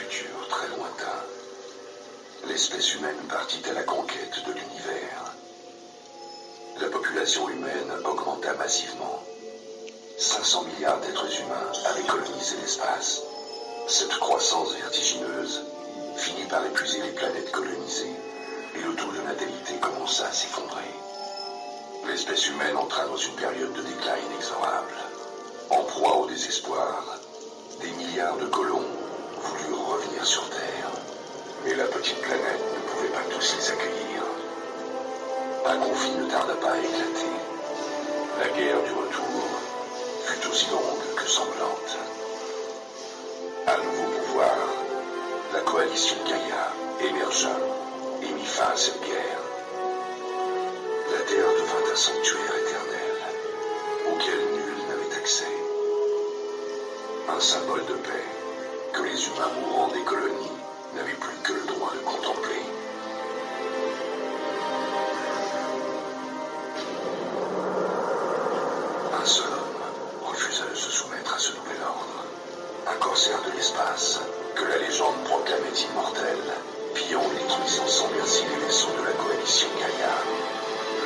futur très lointain, l'espèce humaine partit à la conquête de l'univers. La population humaine augmenta massivement. 500 milliards d'êtres humains avaient colonisé l'espace. Cette croissance vertigineuse finit par épuiser les planètes colonisées et le taux de natalité commença à s'effondrer. L'espèce humaine entra dans une période de déclin inexorable. En proie au désespoir, des milliards de colons voulurent revenir sur Terre. Mais la petite planète ne pouvait pas tous les accueillir. Un conflit ne tarda pas à éclater. La guerre du retour fut aussi longue que sanglante. Un nouveau pouvoir, la coalition Gaïa, émergea et mit fin à cette guerre. La Terre devint un sanctuaire éternel, auquel nul n'avait accès. Un symbole de paix que les humains mourants des colonies n'avaient plus que le droit de contempler. Un seul homme refusa de se soumettre à ce nouvel ordre. Un corsaire de l'espace, que la légende proclamait immortel, pillant et détruisant sans merci les vaisseaux de la coalition Gaïa.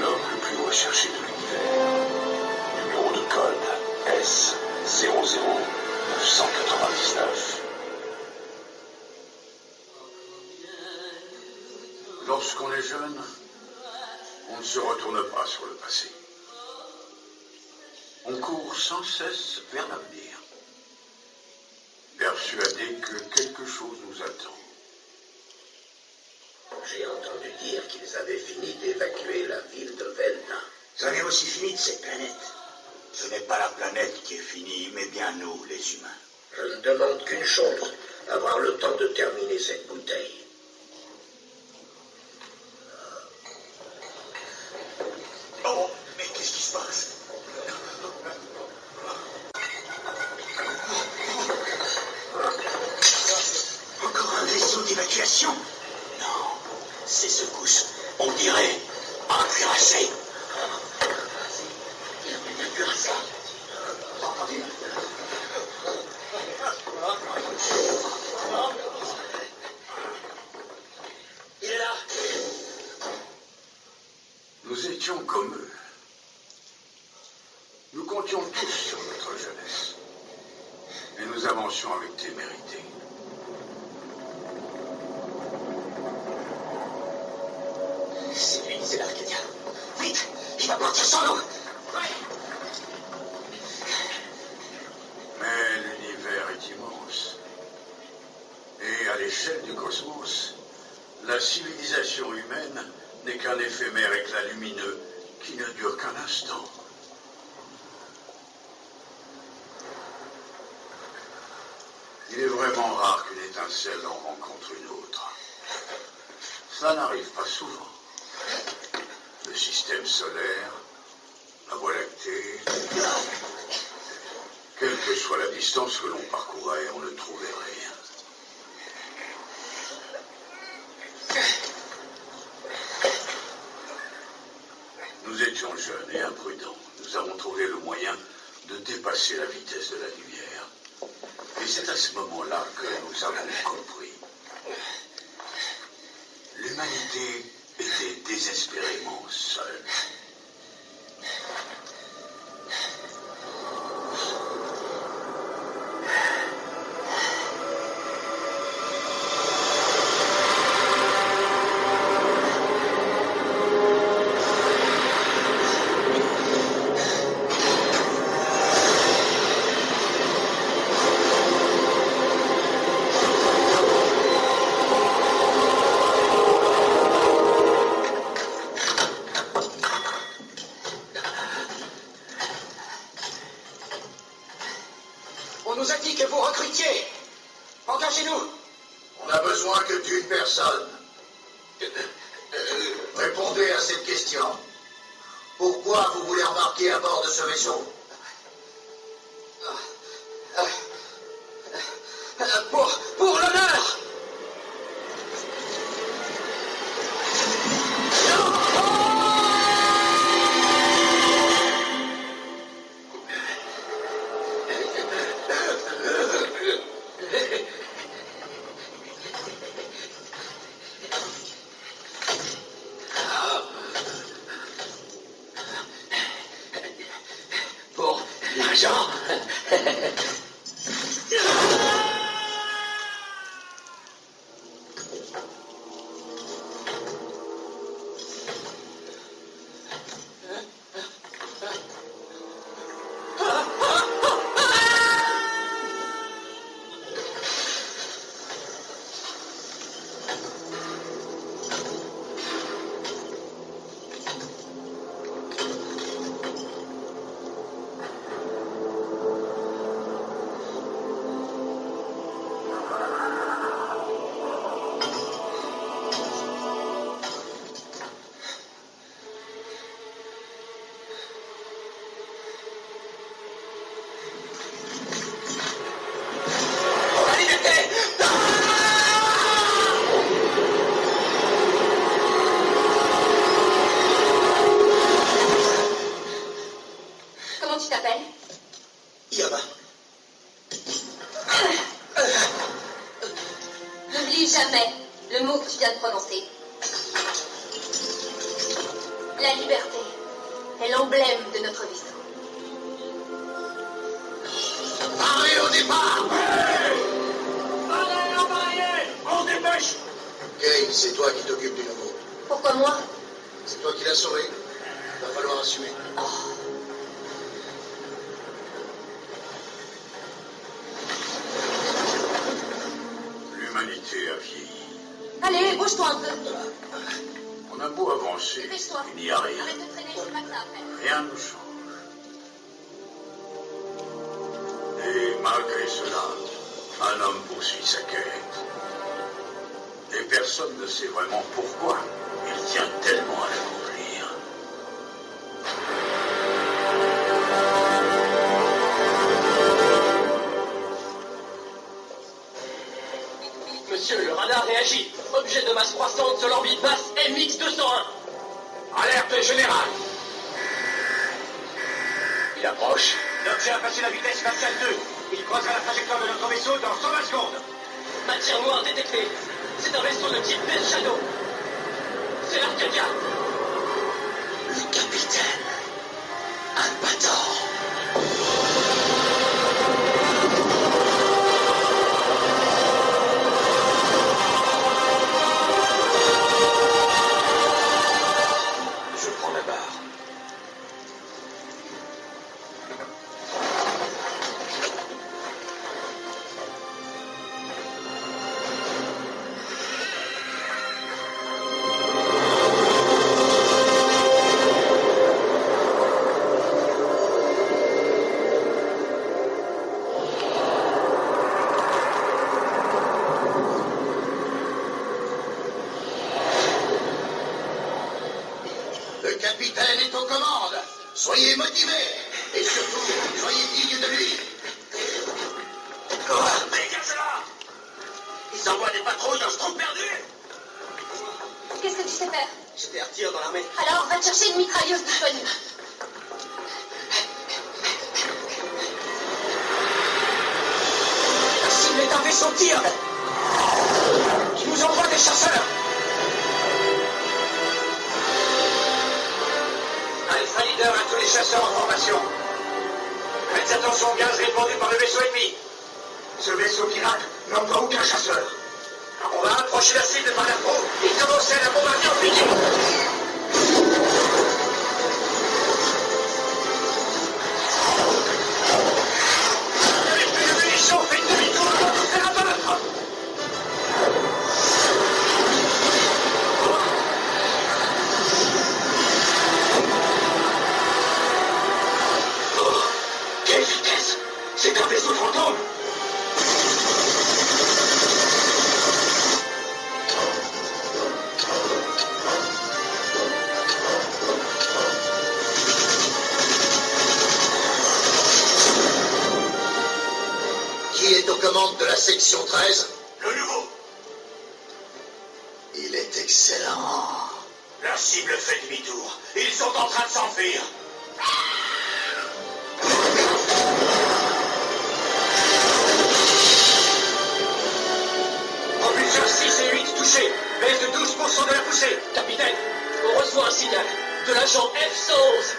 L'homme le plus recherché de l'univers. Numéro de code S00999. Lorsqu'on est jeune, on ne se retourne pas sur le passé. On court sans cesse vers l'avenir, persuadé que quelque chose nous attend. J'ai entendu dire qu'ils avaient fini d'évacuer la ville de Velna. J'en ai aussi fini de cette planète. Ce n'est pas la planète qui est finie, mais bien nous, les humains. Je ne demande qu'une chose, avoir le temps de terminer cette bouteille. Oh, mais qu'est-ce qui se passe? Encore un vaisseau d'évacuation? Non, ces secousses, on dirait un cuirassé. Un cuirassé. Entendu? Il est là. Nous étions comme eux. Nous comptions tous sur notre jeunesse. Et nous avancions avec témérité. C'est lui, c'est l'Arcadia. Vite, il va partir sans nous. Mais l'univers est immense. Et à l'échelle du cosmos, la civilisation humaine n'est qu'un éphémère éclat lumineux qui ne dure qu'un instant. Il est vraiment rare qu'une étincelle en rencontre une autre. Cela n'arrive pas souvent. Le système solaire, la Voie lactée, quelle que soit la distance que l'on parcourait, on ne trouvait rien. Nous étions jeunes et imprudents. Nous avons trouvé le moyen de dépasser la vitesse de la lumière. Et c'est à ce moment-là que nous avons compris. L'humanité était désespérément seule. On nous a dit que vous recrutiez. Engagez-nous. On n'a besoin que d'une personne. Répondez à cette question. Pourquoi vous voulez embarquer à bord de ce vaisseau? Pour l'honneur. N'oublie jamais le mot que tu viens de prononcer. La liberté est l'emblème de notre vaisseau. Parlez au départ! Allez, appareillez! On se dépêche! Kane, c'est toi qui t'occupes du nouveau. Pourquoi moi? C'est toi qui l'as sauvé. Il va falloir assumer. L'humanité a vieilli. Allez, bouge-toi un peu. On a beau avancer, Dépêche-toi. il n'y a rien. Arrête de traîner, c'est pas grave. Rien ne change. Et malgré cela, un homme poursuit sa quête. Et personne ne sait vraiment pourquoi il tient tellement à l'accomplir. Monsieur, le radar réagit. Objet de masse croissante sur l'orbite basse MX-201. Alerte générale! Il approche. L'objet a passé la vitesse martiale 2. Il croisera la trajectoire de notre vaisseau dans 120 secondes. Matière noire détectée. C'est un vaisseau de type Death Shadow. C'est l'Arcadia. Le capitaine. Albator. Je prends la barre. Le capitaine est aux commandes. Soyez motivés. Et surtout, soyez dignes de lui. Quoi? Dégage-la! Ils envoient des patrouilles dans ce trou perdu! Qu'est-ce que tu sais faire? J'étais artilleur dans l'armée. Alors, va te chercher une mitrailleuse disponible. La cible est un vaisseau de tir! Qui nous envoie des chasseurs! Alpha Leader à tous les chasseurs en formation. Faites attention au gaz répandu par le vaisseau ennemi. Ce vaisseau pirate n'emploie aucun chasseur. On va approcher la cible par la proue et commencer à la bombarder en piqué. Avec plus de munitions, faites demi-tour avant de vous faire abattre. Oh, quelle vitesse! C'est un vaisseau fantôme! Qui est aux commandes de la section 13? Le nouveau! Il est excellent. La cible fait demi-tour. Ils sont en train de s'enfuir. Propulseurs 6 et 8 touchés. Baisse de 12% de la poussée. Capitaine, on reçoit un signal de l'agent F-111.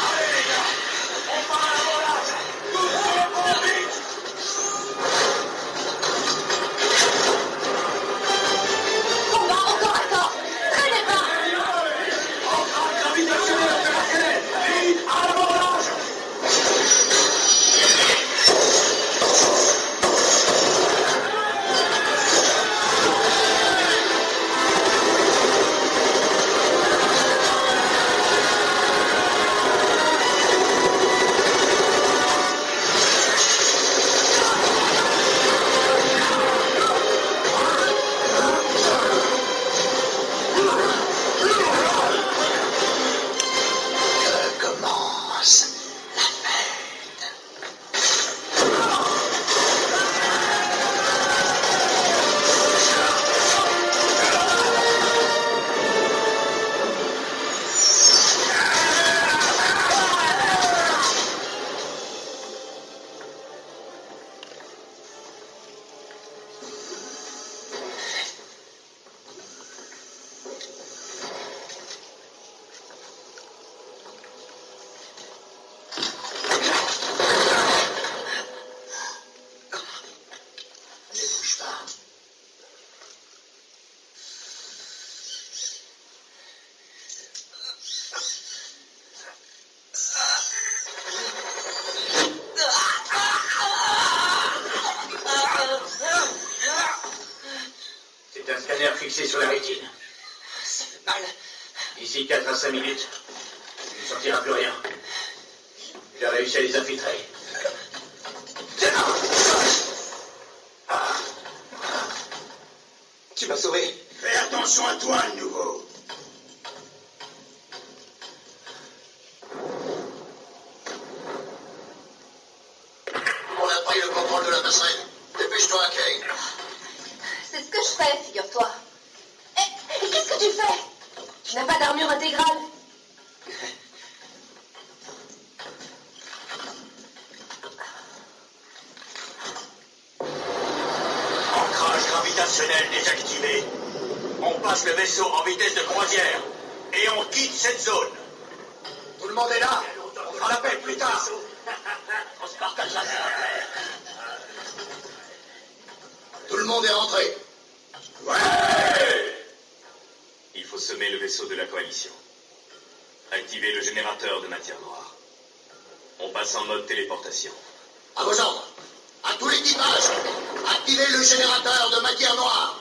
Allez les gars, on part à la volage. Tout sur le pont vite. fixés sur la rétine. Ça fait mal. D'ici 4 à 5 minutes, tu ne sentiras plus rien. J'ai réussi à les infiltrer. Tu m'as sauvé. Fais attention à toi, le nouveau. On a pris le contrôle de la passerelle. Dépêche-toi, Kay. C'est ce que je fais, figure-toi. Et qu'est-ce que tu fais? Tu n'as pas d'armure intégrale. Ancrage gravitationnel désactivé. On passe le vaisseau en vitesse de croisière. Et on quitte cette zone. Tout le monde est là. On fera la paix plus tard. On se partage la terre. Tout le monde est rentré. Il faut semer le vaisseau de la coalition. Activer le générateur de matière noire. On passe en mode téléportation. À vos ordres. À tout l'équipage. Activez le générateur de matière noire.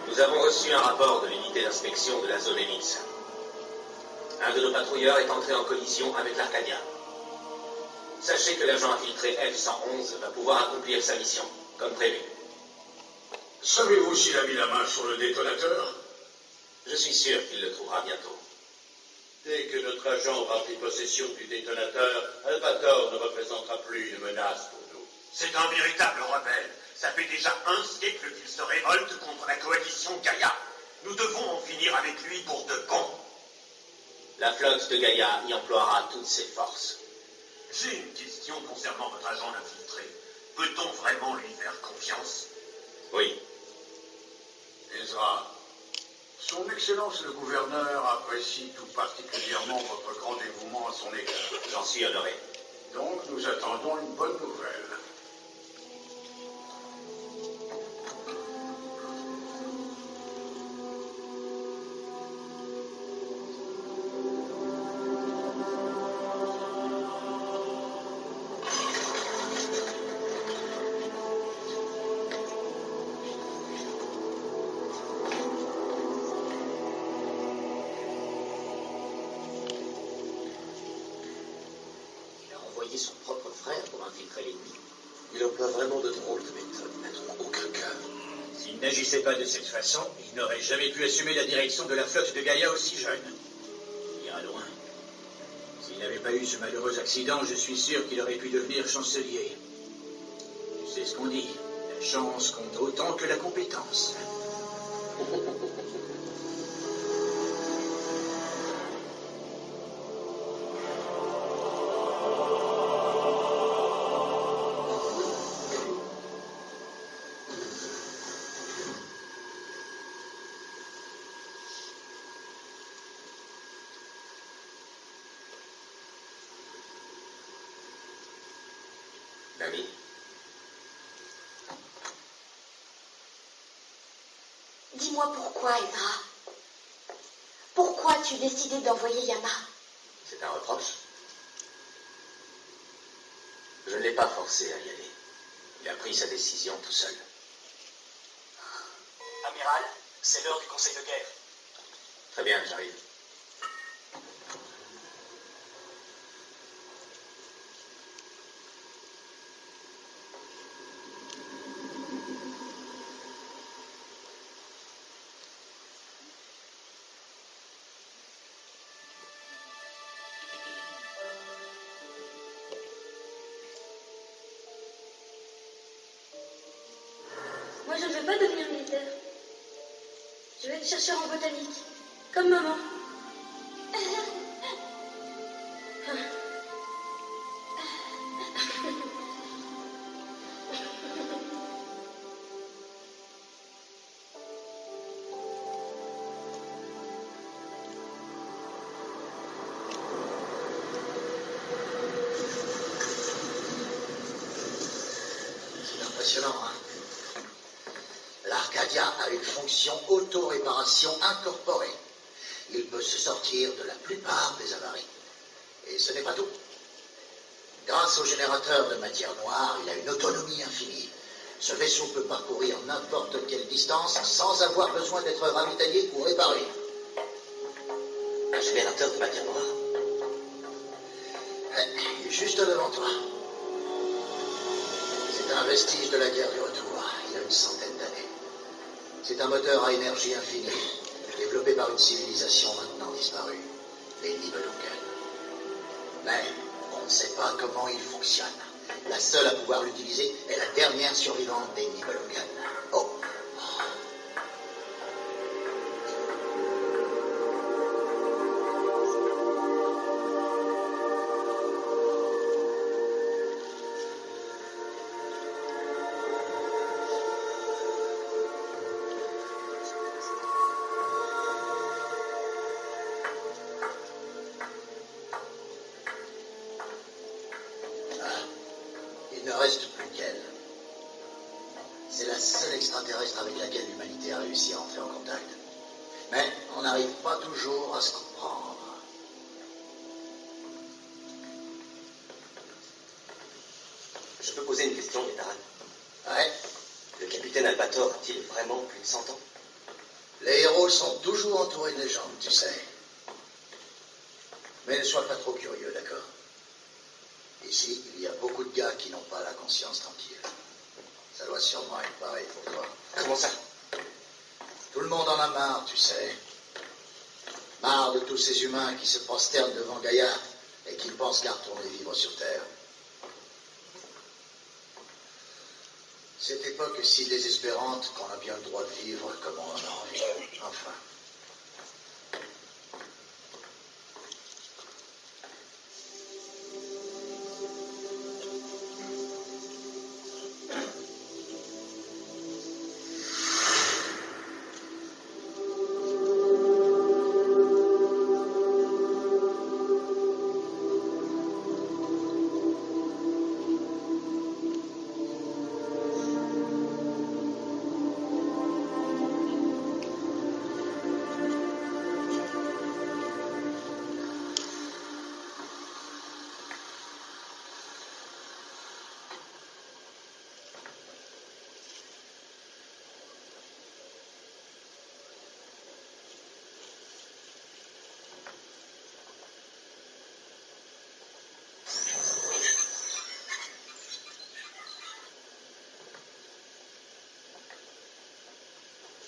Nous avons reçu un rapport de l'unité d'inspection de la zone Ellipse. Un de nos patrouilleurs est entré en collision avec l'Arcadia. Sachez que l'agent infiltré F-111 va pouvoir accomplir sa mission, comme prévu. Savez-vous s'il a mis la main sur le détonateur? Je suis sûr qu'il le trouvera bientôt. Dès que notre agent aura pris possession du détonateur, Albator ne représentera plus une menace pour nous. C'est un véritable rebelle. Ça fait déjà un siècle qu'il se révolte contre la coalition Gaïa. Nous devons en finir avec lui pour de bon. La flotte de Gaïa y emploiera toutes ses forces. J'ai une question concernant votre agent infiltré. Peut-on vraiment lui faire confiance? Oui. Ezra, son Excellence le gouverneur apprécie tout particulièrement votre grand dévouement à son égard. J'en suis honoré. Donc nous attendons une bonne nouvelle. Son propre frère pour infiltrer l'ennemi. Il emploie vraiment de drôles de méthodes, mais dans aucun cas. S'il n'agissait pas de cette façon, il n'aurait jamais pu assumer la direction de la flotte de Gaïa aussi jeune. Il ira loin. S'il n'avait pas eu ce malheureux accident, je suis sûr qu'il aurait pu devenir chancelier. Tu sais ce qu'on dit, la chance compte autant que la compétence. Ami. Dis-moi pourquoi, Ezra. Pourquoi tu décidé d'envoyer Yama? C'est un reproche. Je ne l'ai pas forcé à y aller. Il a pris sa décision tout seul. Amiral, c'est l'heure du conseil de guerre. Très bien, j'arrive. veux pas devenir militaire. Je vais être chercheur en botanique, comme maman. C'est impressionnant, hein? L'Arcadia a une fonction auto-réparation incorporée. Il peut se sortir de la plupart des avaries. Et ce n'est pas tout. Grâce au générateur de matière noire, il a une autonomie infinie. Ce vaisseau peut parcourir n'importe quelle distance sans avoir besoin d'être ravitaillé ou réparé. Un générateur de matière noire? Il est juste devant toi. C'est un vestige de la guerre du retour. Il a une centaine d'années. C'est un moteur à énergie infinie, développé par une civilisation maintenant disparue, les Nibelungen. Mais on ne sait pas comment il fonctionne. La seule à pouvoir l'utiliser est la dernière survivante des Nibelungen. Oh! Il ne reste plus qu'elle. C'est la seule extraterrestre avec laquelle l'humanité a réussi à entrer en contact. Mais on n'arrive pas toujours à se comprendre. Je peux poser une question, Métaran? Ouais, Le capitaine Albator a-t-il vraiment plus de 100 ans? les héros sont toujours entourés de légendes, tu sais. Mais ne sois pas trop curieux, d'accord? Ici, il y a beaucoup de gars qui n'ont pas la conscience tranquille. Ça doit sûrement être pareil pour toi. Comment ça? Tout le monde en a marre, tu sais. Marre de tous ces humains qui se prosternent devant Gaïa et qui pensent qu'à retourner vivre sur Terre. Cette époque est si désespérante qu'on a bien le droit de vivre comme on en a envie. Enfin.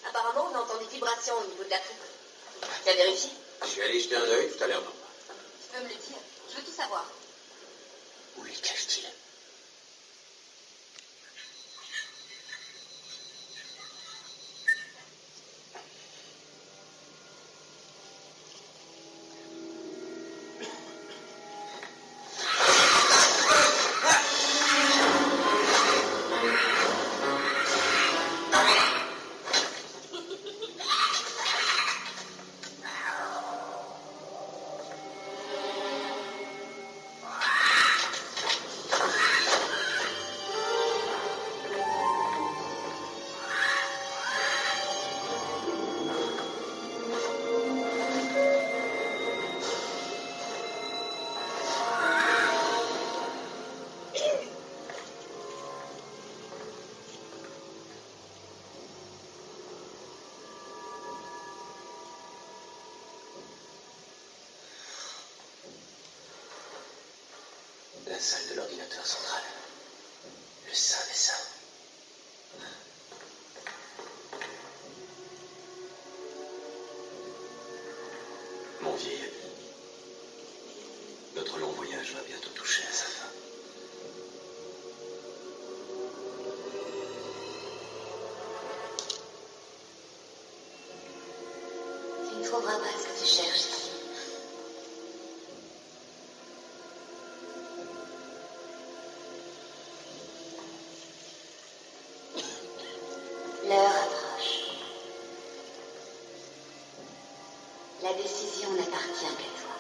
Apparemment, on entend des vibrations au niveau de la coupe. Tu as vérifié? Je suis allé jeter un œil tout à l'heure. Tu peux me le dire? Je veux tout savoir. Où les cache-t-il? La salle de l'ordinateur central. Le saint des saints. Mon vieil ami, notre long voyage va bientôt toucher à sa fin. trouveras pas ce que tu cherches ici. L'heure approche. La décision n'appartient qu'à toi.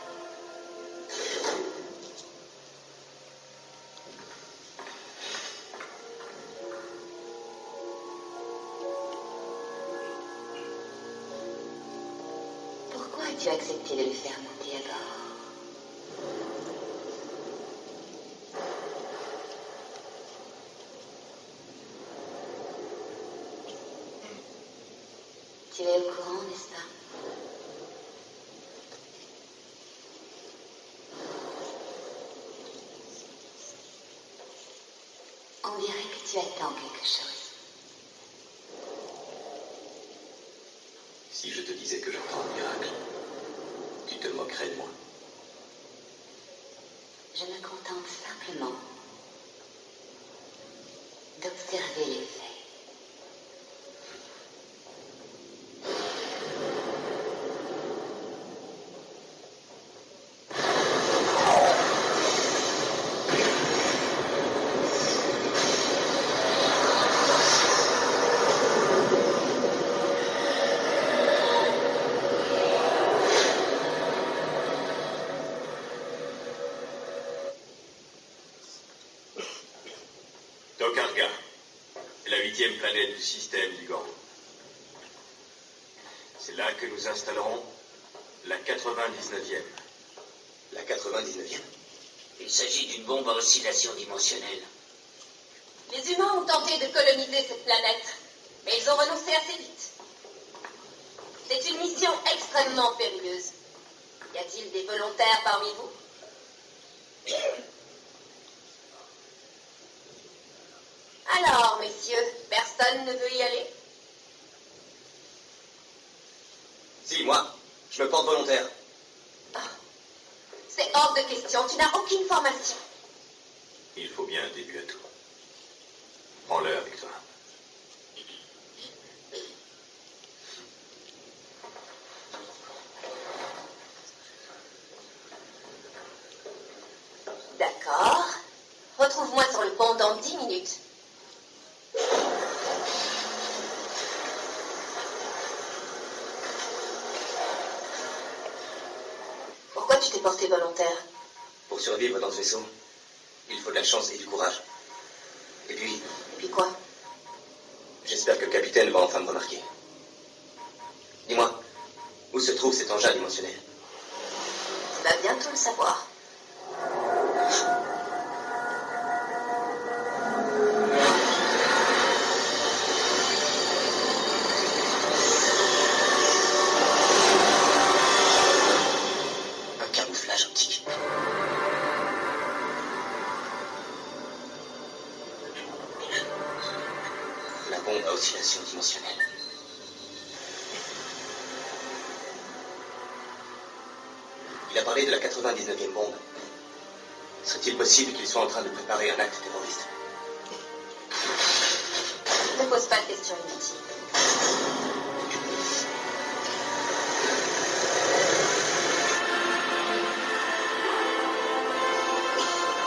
Pourquoi as-tu accepté de le faire monter à bord? Tu es au courant, n'est-ce pas? On dirait que tu attends quelque chose. Si je te disais que j'attends un miracle, tu te moquerais de moi. Je me contente simplement d'observer les faits. Tokarga, la 8e planète du système du Gand. C'est là que nous installerons la 99e. La 99e? Il s'agit d'une bombe à oscillation dimensionnelle. Les humains ont tenté de coloniser cette planète, mais ils ont renoncé assez vite. C'est une mission extrêmement périlleuse. Y a-t-il des volontaires parmi vous? Alors, messieurs, personne ne veut y aller? Si, moi, je me porte volontaire. C'est hors de question, tu n'as aucune formation. Il faut bien un début à tout. Prends-le avec toi. D'accord. Retrouve-moi sur le pont dans 10 minutes. Pourquoi tu t'es porté volontaire? Pour survivre dans ce vaisseau, il faut de la chance et du courage. Et puis quoi? J'espère que le capitaine va enfin me remarquer. Dis-moi, où se trouve cet engin dimensionnel? Tu vas bientôt le savoir. Un camouflage optique. La bombe à oscillation dimensionnelle. Il a parlé de la 99e bombe. Serait-il possible qu'il soit en train de préparer un acte terroriste? Ne pose pas de questions inutiles.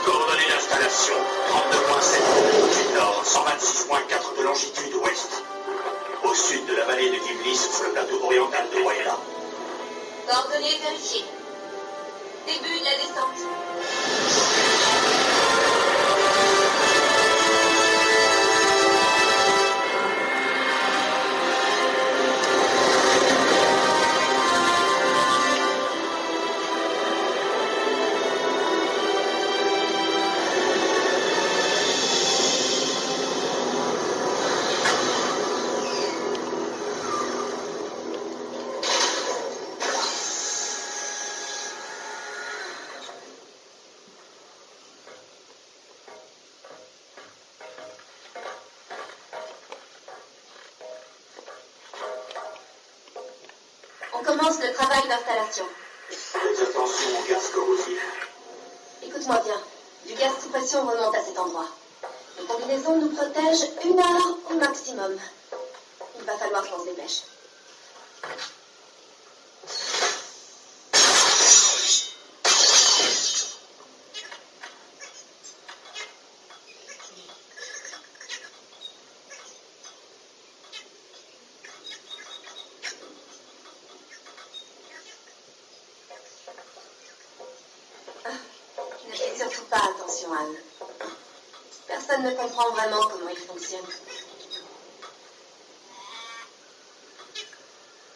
Coordonnées d'installation 32.7 de longitude nord, 126.4 de longitude ouest. Au sud de la vallée de Kiblis, sur le plateau oriental de Royala. Coordonnées vérifiées. Début de la descente. On commence le travail d'installation. Faites attention au gaz corrosif. Écoute-moi bien. Du gaz sous pression remonte à cet endroit. Les combinaisons nous protègent 1 heure au maximum. Il va falloir que l'on se dépêche. prêteront pas attention à eux. Personne ne comprend vraiment comment ils fonctionnent.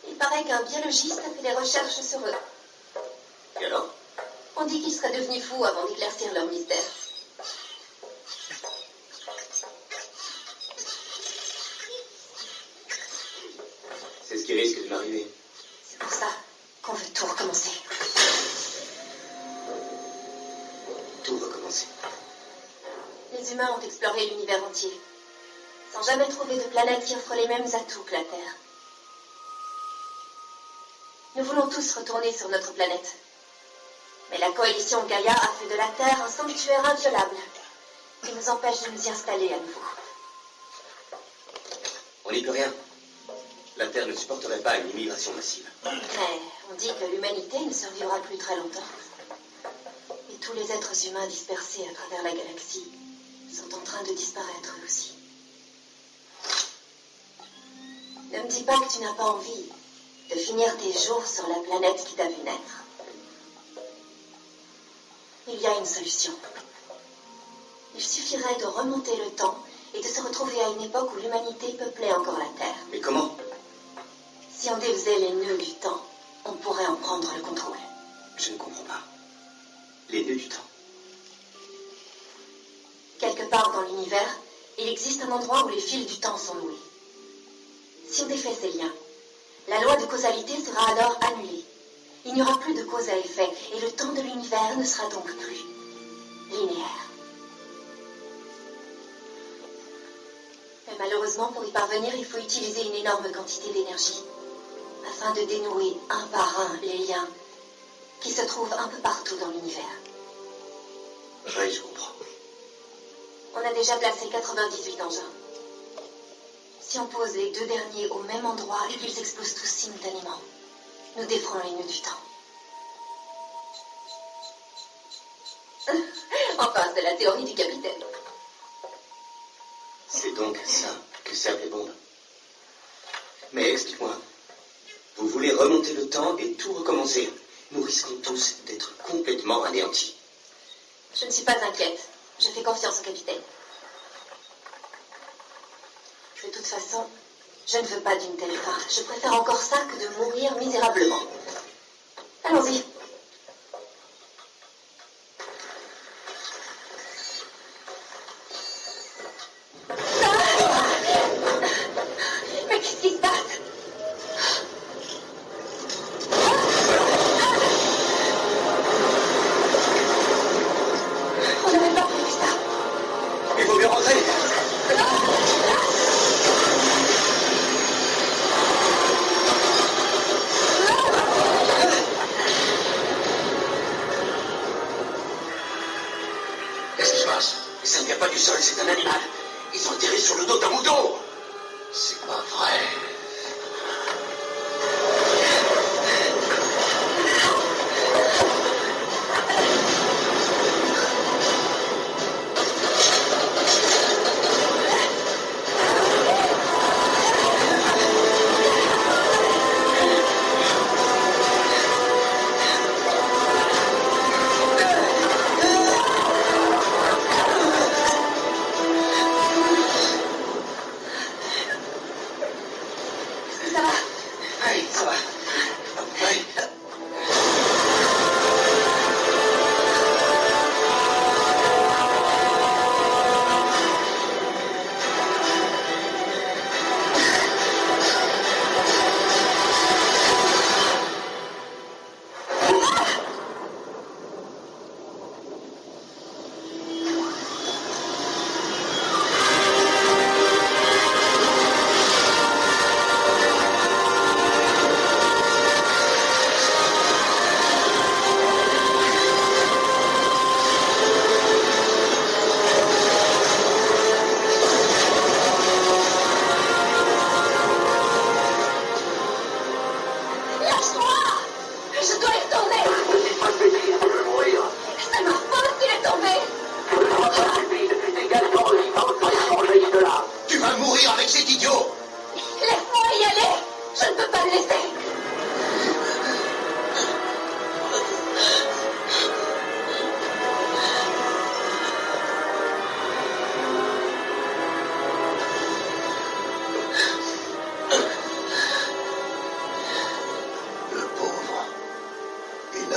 Il paraît qu'un biologiste a fait des recherches sur eux. Et alors? On dit qu'ils seraient devenus fous avant d'éclaircir leur mystère. C'est ce qui risque de m'arriver. C'est pour ça qu'on veut tout recommencer. Tout recommencer. Les humains ont exploré l'univers entier, sans jamais trouver de planète qui offre les mêmes atouts que la Terre. Nous voulons tous retourner sur notre planète. Mais la coalition Gaïa a fait de la Terre un sanctuaire inviolable qui nous empêche de nous y installer à nouveau. On n'y peut rien. La Terre ne supporterait pas une immigration massive. Mais on dit que l'humanité ne survivra plus très longtemps. Et tous les êtres humains dispersés à travers la galaxie sont en train de disparaître eux aussi. Ne me dis pas que tu n'as pas envie de finir tes jours sur la planète qui t'a vu naître. Il y a une solution. Il suffirait de remonter le temps et de se retrouver à une époque où l'humanité peuplait encore la Terre. Mais comment? Si on défaisait les nœuds du temps, on pourrait en prendre le contrôle. Je ne comprends pas. Les nœuds du temps. Quelque part dans l'univers, il existe un endroit où les fils du temps sont noués. Si on défait ces liens, la loi de causalité sera alors annulée. Il n'y aura plus de cause à effet, et le temps de l'univers ne sera donc plus linéaire. Mais malheureusement, pour y parvenir, il faut utiliser une énorme quantité d'énergie, afin de dénouer un par un les liens qui se trouvent un peu partout dans l'univers. Oui, je comprends. On a déjà placé 98 engins. Si on pose les 2 derniers au même endroit et qu'ils explosent tous simultanément, nous déferons les nœuds du temps. Enfin, c'est la théorie du capitaine. C'est donc à ça que servent les bombes. Mais explique-moi. Vous voulez remonter le temps et tout recommencer. Nous risquons tous d'être complètement anéantis. Je ne suis pas inquiète. Je fais confiance au capitaine. De toute façon, je ne veux pas d'une telle fin. Je préfère encore ça que de mourir misérablement. Allons-y. Mais qu'est-ce qui se passe? On n'avait pas prévu ça. Il vaut mieux rentrer. Qu'est-ce qui se passe? Ça ne vient pas du sol, c'est un animal. Ils ont atterri sur le dos d'un mouton. C'est pas vrai.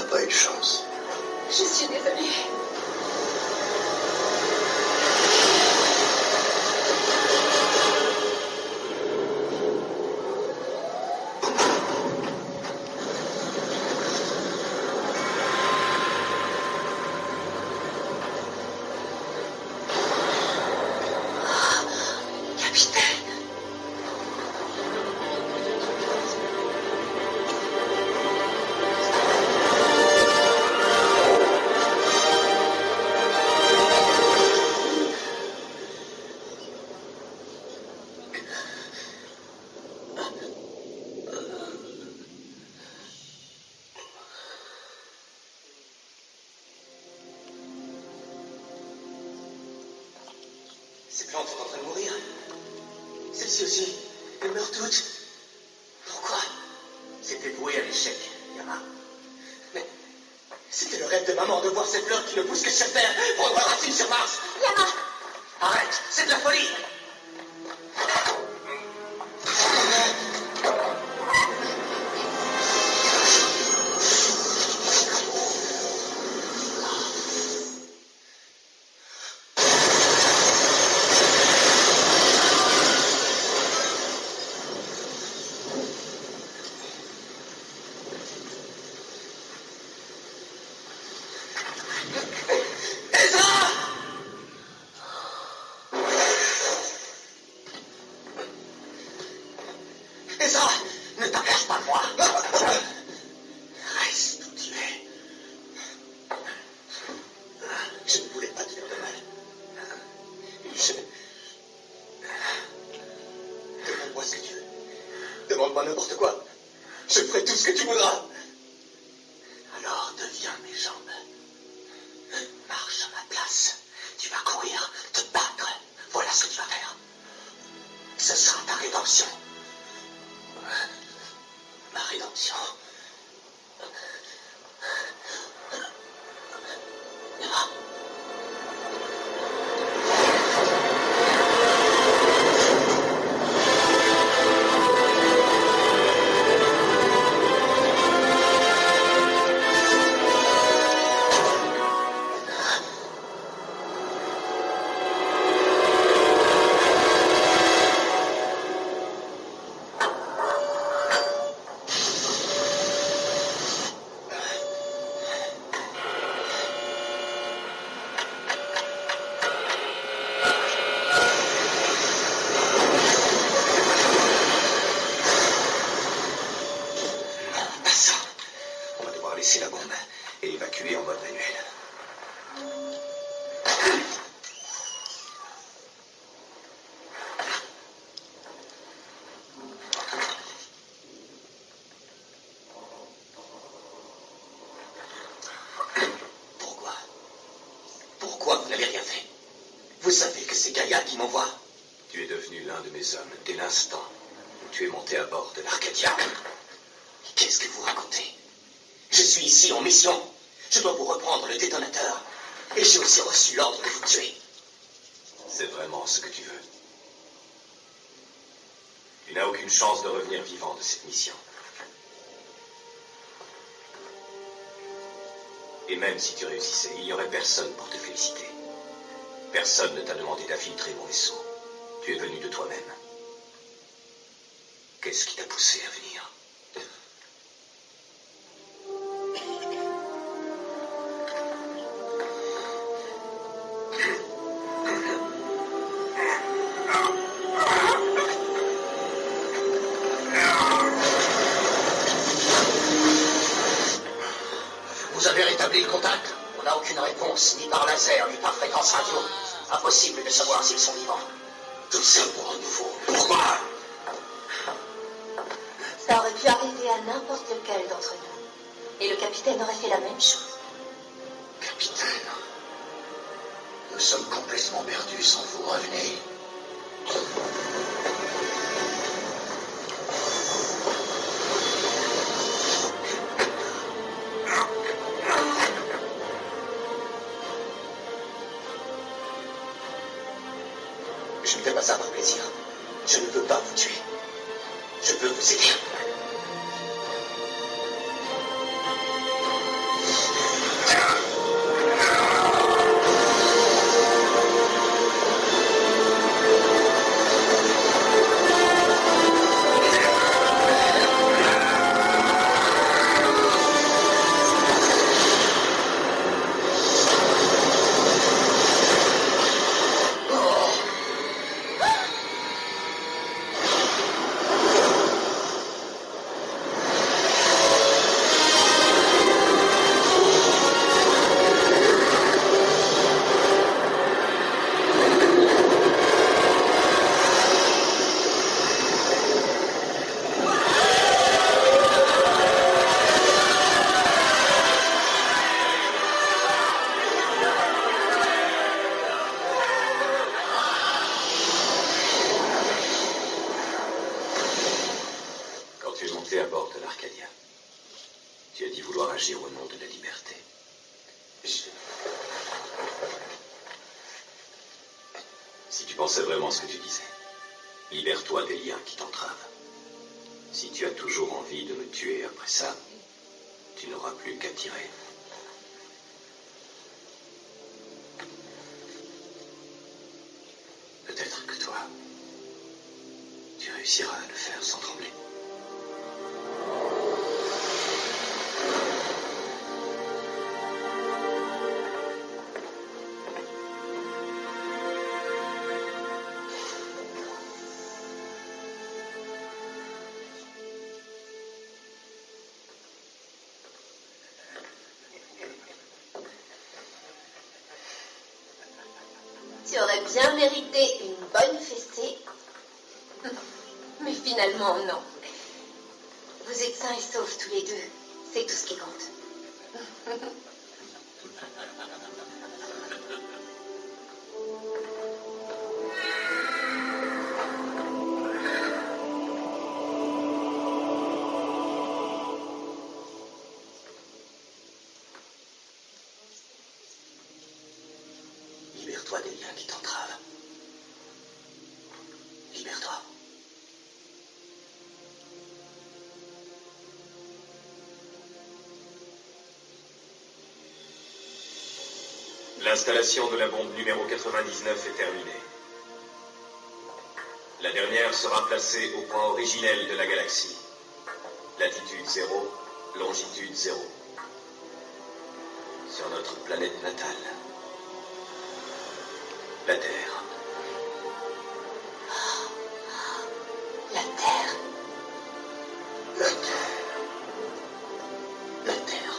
pas eu de chance. Je suis désolée. Ces plantes sont en train de mourir. Celles-ci aussi, elles meurent toutes. Pourquoi? C'était voué à l'échec, Yama. Mais c'était le rêve de maman de voir ces fleurs qui ne poussent que sur Terre prendre racine sur Mars. Yama! Arrête, c'est de la folie. Ezra, ne t'approche pas de moi. Reste où tu es. Je ne voulais pas te faire de mal. Demande-moi ce que tu veux. Demande-moi n'importe quoi. Je ferai tout ce que tu voudras. Alors deviens mes jambes. Marche à ma place. Tu vas courir, te battre. Voilà ce que tu vas faire. Ce sera ta rédemption. Ma rédemption. Laisser la bombe et évacuer en mode manuel. Pourquoi vous n'avez rien fait? Vous savez que c'est Gaïa qui m'envoie. Tu es devenu l'un de mes hommes dès l'instant où tu es monté à bord de l'Arcadia. Qu'est-ce que vous racontez? Je suis ici en mission. Je dois vous reprendre le détonateur. Et j'ai aussi reçu l'ordre de vous tuer. C'est vraiment ce que tu veux. Tu n'as aucune chance de revenir vivant de cette mission. Et même si tu réussissais, il n'y aurait personne pour te féliciter. Personne ne t'a demandé d'infiltrer mon vaisseau. Tu es venu de toi-même. Qu'est-ce qui t'a poussé à venir? Vous avez rétabli le contact? On n'a aucune réponse, ni par laser, ni par fréquence radio. Impossible de savoir s'ils sont vivants. Tout ça pour un nouveau. Pourquoi? Ça aurait pu arriver à n'importe lequel d'entre nous. Et le capitaine aurait fait la même chose. Capitaine, nous sommes complètement perdus sans vous, revenez. Je ne fais pas ça par plaisir. Je ne veux pas vous tuer. Je veux vous aider. Tu as dit vouloir agir au nom de la liberté. Si tu pensais vraiment ce que tu disais, libère-toi des liens qui t'entravent. Si tu as toujours envie de me tuer après ça, tu n'auras plus qu'à tirer. Peut-être que toi, tu réussiras à le faire sans trembler. Tu aurais bien mérité une bonne fessée. Mais finalement, non. Vous êtes sains et saufs tous les deux. C'est tout ce qui compte. Libère-toi des liens qui t'entravent. Libère-toi. L'installation de la bombe numéro 99 est terminée. La dernière sera placée au point originel de la galaxie. Latitude 0, longitude 0. Sur notre planète natale. La Terre. La Terre. La Terre. La Terre.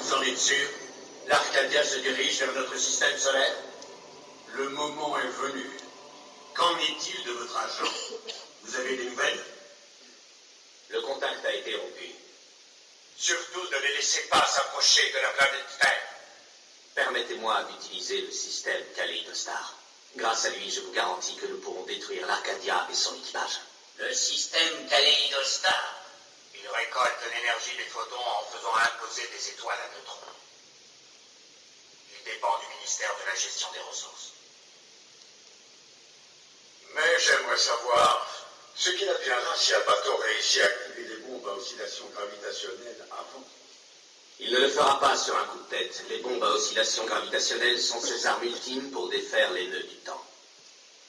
Vous en êtes sûr? L'Arcadia se dirige vers notre système solaire? Le moment est venu. Qu'en est-il de votre agent? Vous avez des nouvelles? Le contact a été rompu. Surtout ne les laissez pas s'approcher de la planète Terre. Permettez-moi d'utiliser le système Kaleidostar. Grâce à lui, je vous garantis que nous pourrons détruire l'Arcadia et son équipage. Le système Kaleidostar. Il récolte l'énergie des photons en faisant imposer des étoiles à neutrons. Il dépend du ministère de la gestion des ressources. Mais j'aimerais savoir ce qu'il adviendra si Albator réussit à activer les bombes à oscillation gravitationnelle avant. Il ne le fera pas sur un coup de tête. Les bombes à oscillation gravitationnelle sont ses armes ultimes pour défaire les nœuds du temps.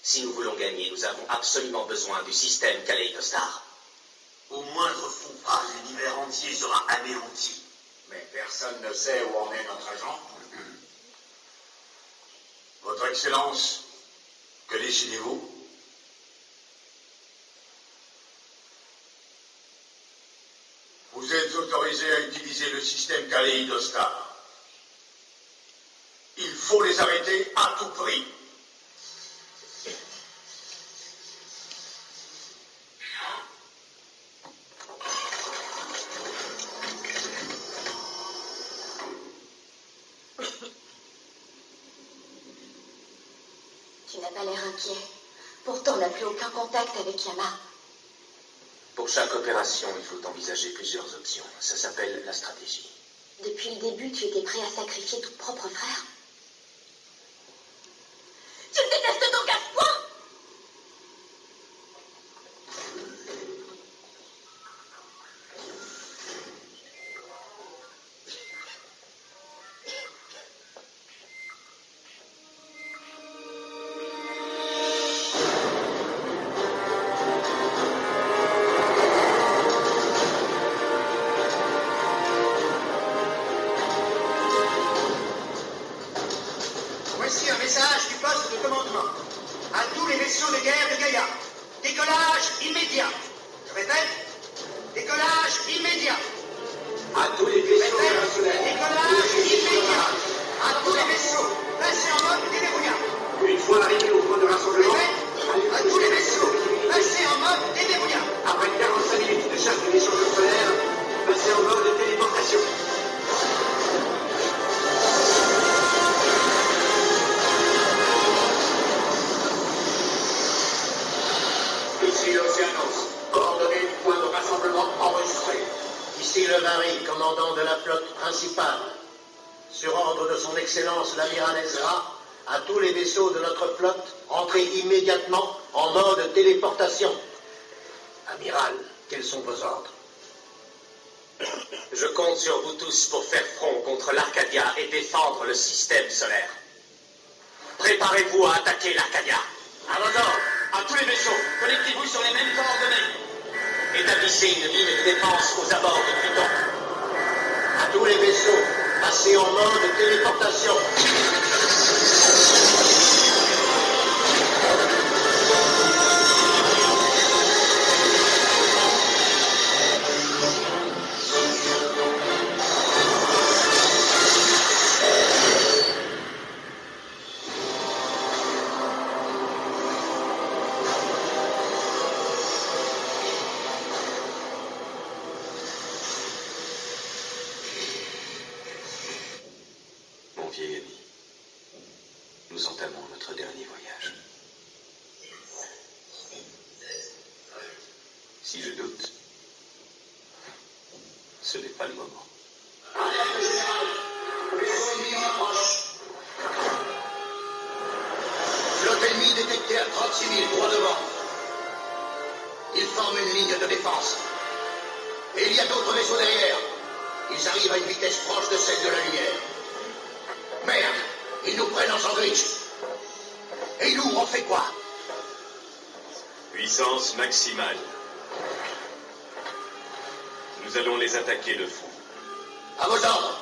Si nous voulons gagner, nous avons absolument besoin du système Kaleidostar. Au moindre fourrage, l'univers entier sera anéanti. Mais personne ne sait où en est notre agent. Votre Excellence, que décidez-vous? Vous êtes autorisé à utiliser le système Kaleidostar. Il faut les arrêter à tout prix. Tu n'as pas l'air inquiet. Pourtant, on n'a plus aucun contact avec Yama. Pour chaque opération, il faut envisager plusieurs options. Ça s'appelle la stratégie. Depuis le début, tu étais prêt à sacrifier ton propre frère. Tu le détestes donc à ce point? Voici un message du poste de commandement. À tous les vaisseaux de guerre de Gaïa. Décollage immédiat. Je répète, décollage immédiat. À tous les vaisseaux Décollage immédiat. À tous les vaisseaux, placés en mode déverrouillage. Une fois arrivé au point de Je rassemblement, répète, à tous les vaisseaux, placés en Ici Océanos. Coordonnées du point de rassemblement enregistré. Ici le Vary, commandant de la flotte principale. Sur ordre de son Excellence l'amiral Ezra, à tous les vaisseaux de notre flotte, entrez immédiatement en mode téléportation. Amiral, quels sont vos ordres? Je compte sur vous tous pour faire front contre l'Arcadia et défendre le système solaire. Préparez-vous à attaquer l'Arcadia. À vos ordres, à tous les vaisseaux, connectez-vous sur les mêmes coordonnées. Établissez une ligne de défense aux abords de Pluton. À tous les vaisseaux, passez en mode téléportation. Mon vieil ami, nous entamons notre dernier voyage. Si je doute, ce n'est pas le moment. Flotte ennemie détectée à 36 000 droit devant. Ils forment une ligne de défense. Et il y a d'autres vaisseaux derrière. Ils arrivent à une vitesse proche de celle de la lumière. Merde, ils nous prennent en sandwich. Et nous, on fait quoi? Puissance maximale. Nous allons les attaquer de front. À vos ordres.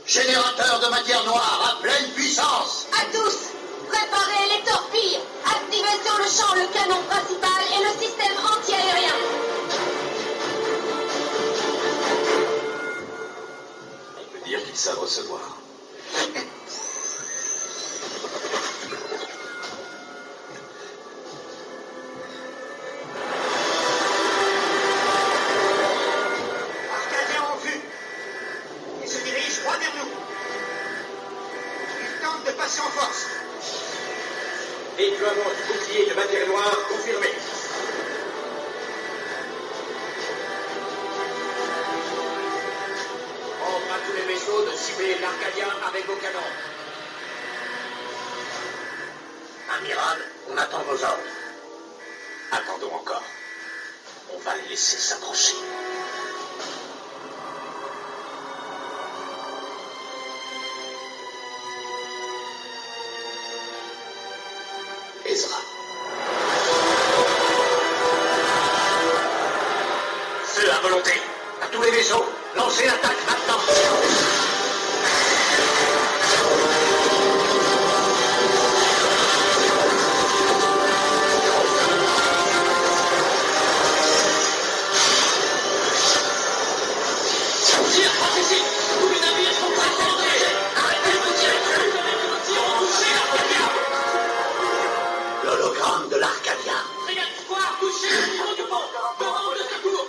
Générateur de matière noire à pleine puissance. À tous, préparez les torpilles. Activez sur le champ le canon principal et le système anti-aérien. On peut dire qu'ils savent recevoir. Arcadiens en vue. Ils se dirigent droit vers nous. Ils tentent de passer en force. Déploiement du bouclier de matière noire confirmé. Ordre à tous les vaisseaux de cibler l'Arcadia avec vos canons. Amiral, on attend vos ordres. Attendons encore. On va les laisser s'approcher. Ezra. Feu à volonté. À tous les vaisseaux, lancez l'attaque maintenant. Tire, par ici. Tous les navires sont très en danger. Arrêtez de tirer. Vous avez vu le tir en toucher l'Arcadia. L'hologramme de l'Arcadia. Frégate Square, touché au niveau du pont. Demande de secours.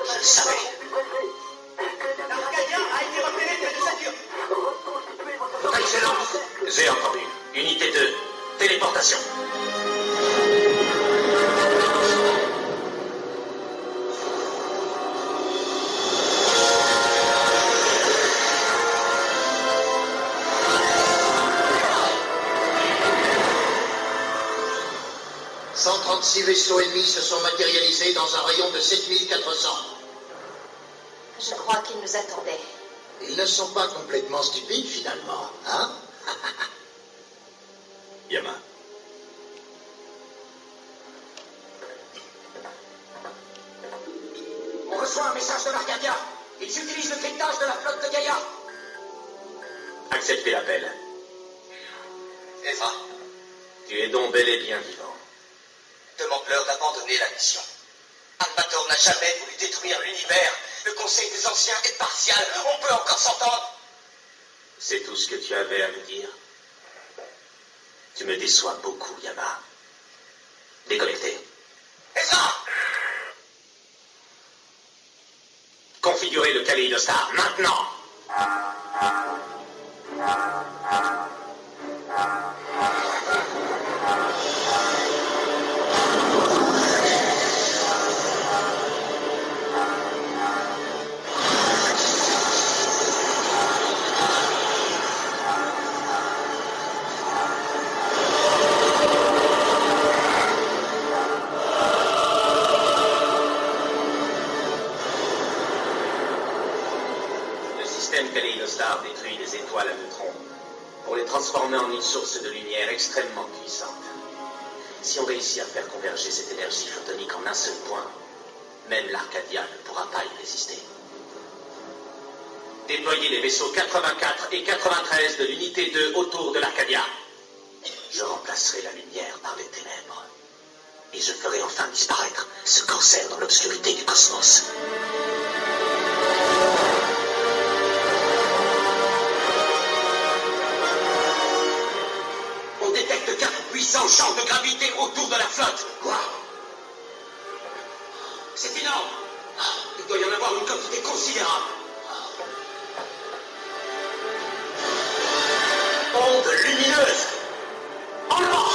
Je le savais. L'Arcadia a été repéré près de Saturne. Votre Excellence. J'ai entendu. Unité 2. Téléportation. « 136 vaisseaux ennemis se sont matérialisés dans un rayon de 7400. Je crois qu'ils nous attendaient. Ils ne sont pas complètement stupides, finalement, hein? Yama, On reçoit un message de l'Arcadia. Ils utilisent le cryptage de la flotte de Gaïa. Acceptez l'appel. Ezra, Tu es donc bel et bien vivant. demande-leur d'abandonner la mission. Albator n'a jamais voulu détruire l'univers. Le conseil des anciens est partial. On peut encore s'entendre. C'est tout ce que tu avais à me dire. Tu me déçois beaucoup, Yama. Déconnecté. Ezra! Configurez le kaléidostar maintenant. Battlestar détruit des étoiles à neutrons pour les transformer en une source de lumière extrêmement puissante. Si on réussit à faire converger cette énergie photonique en un seul point, même l'Arcadia ne pourra pas y résister. Déployez les vaisseaux 84 et 93 de l'unité 2 autour de l'Arcadia. Je remplacerai la lumière par les ténèbres. Et je ferai enfin disparaître ce cancer dans l'obscurité du cosmos. On détecte 4 puissants champs de gravité autour de la flotte. Quoi? C'est énorme. Il doit y en avoir une quantité considérable. Onde lumineuse. En avant.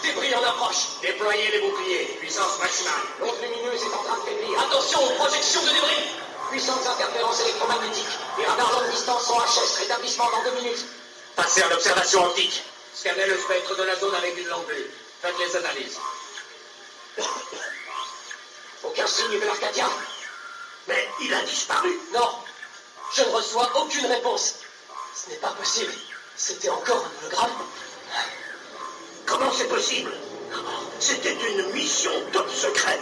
Débris en approche. Déployez les boucliers. Puissance maximale. L'onde lumineuse est en train de faiblir. Attention aux projections de débris. Puissantes interférences électromagnétiques. Les radars longue distance sont HS. Rétablissement dans 2 minutes. Passez en observation optique. Scannez le spectre de la zone avec une longue vue. Faites les analyses. Aucun signe de l'Arcadia. Mais il a disparu. Non, je ne reçois aucune réponse. Ce n'est pas possible. C'était encore un hologramme. Comment c'est possible? C'était une mission top secret.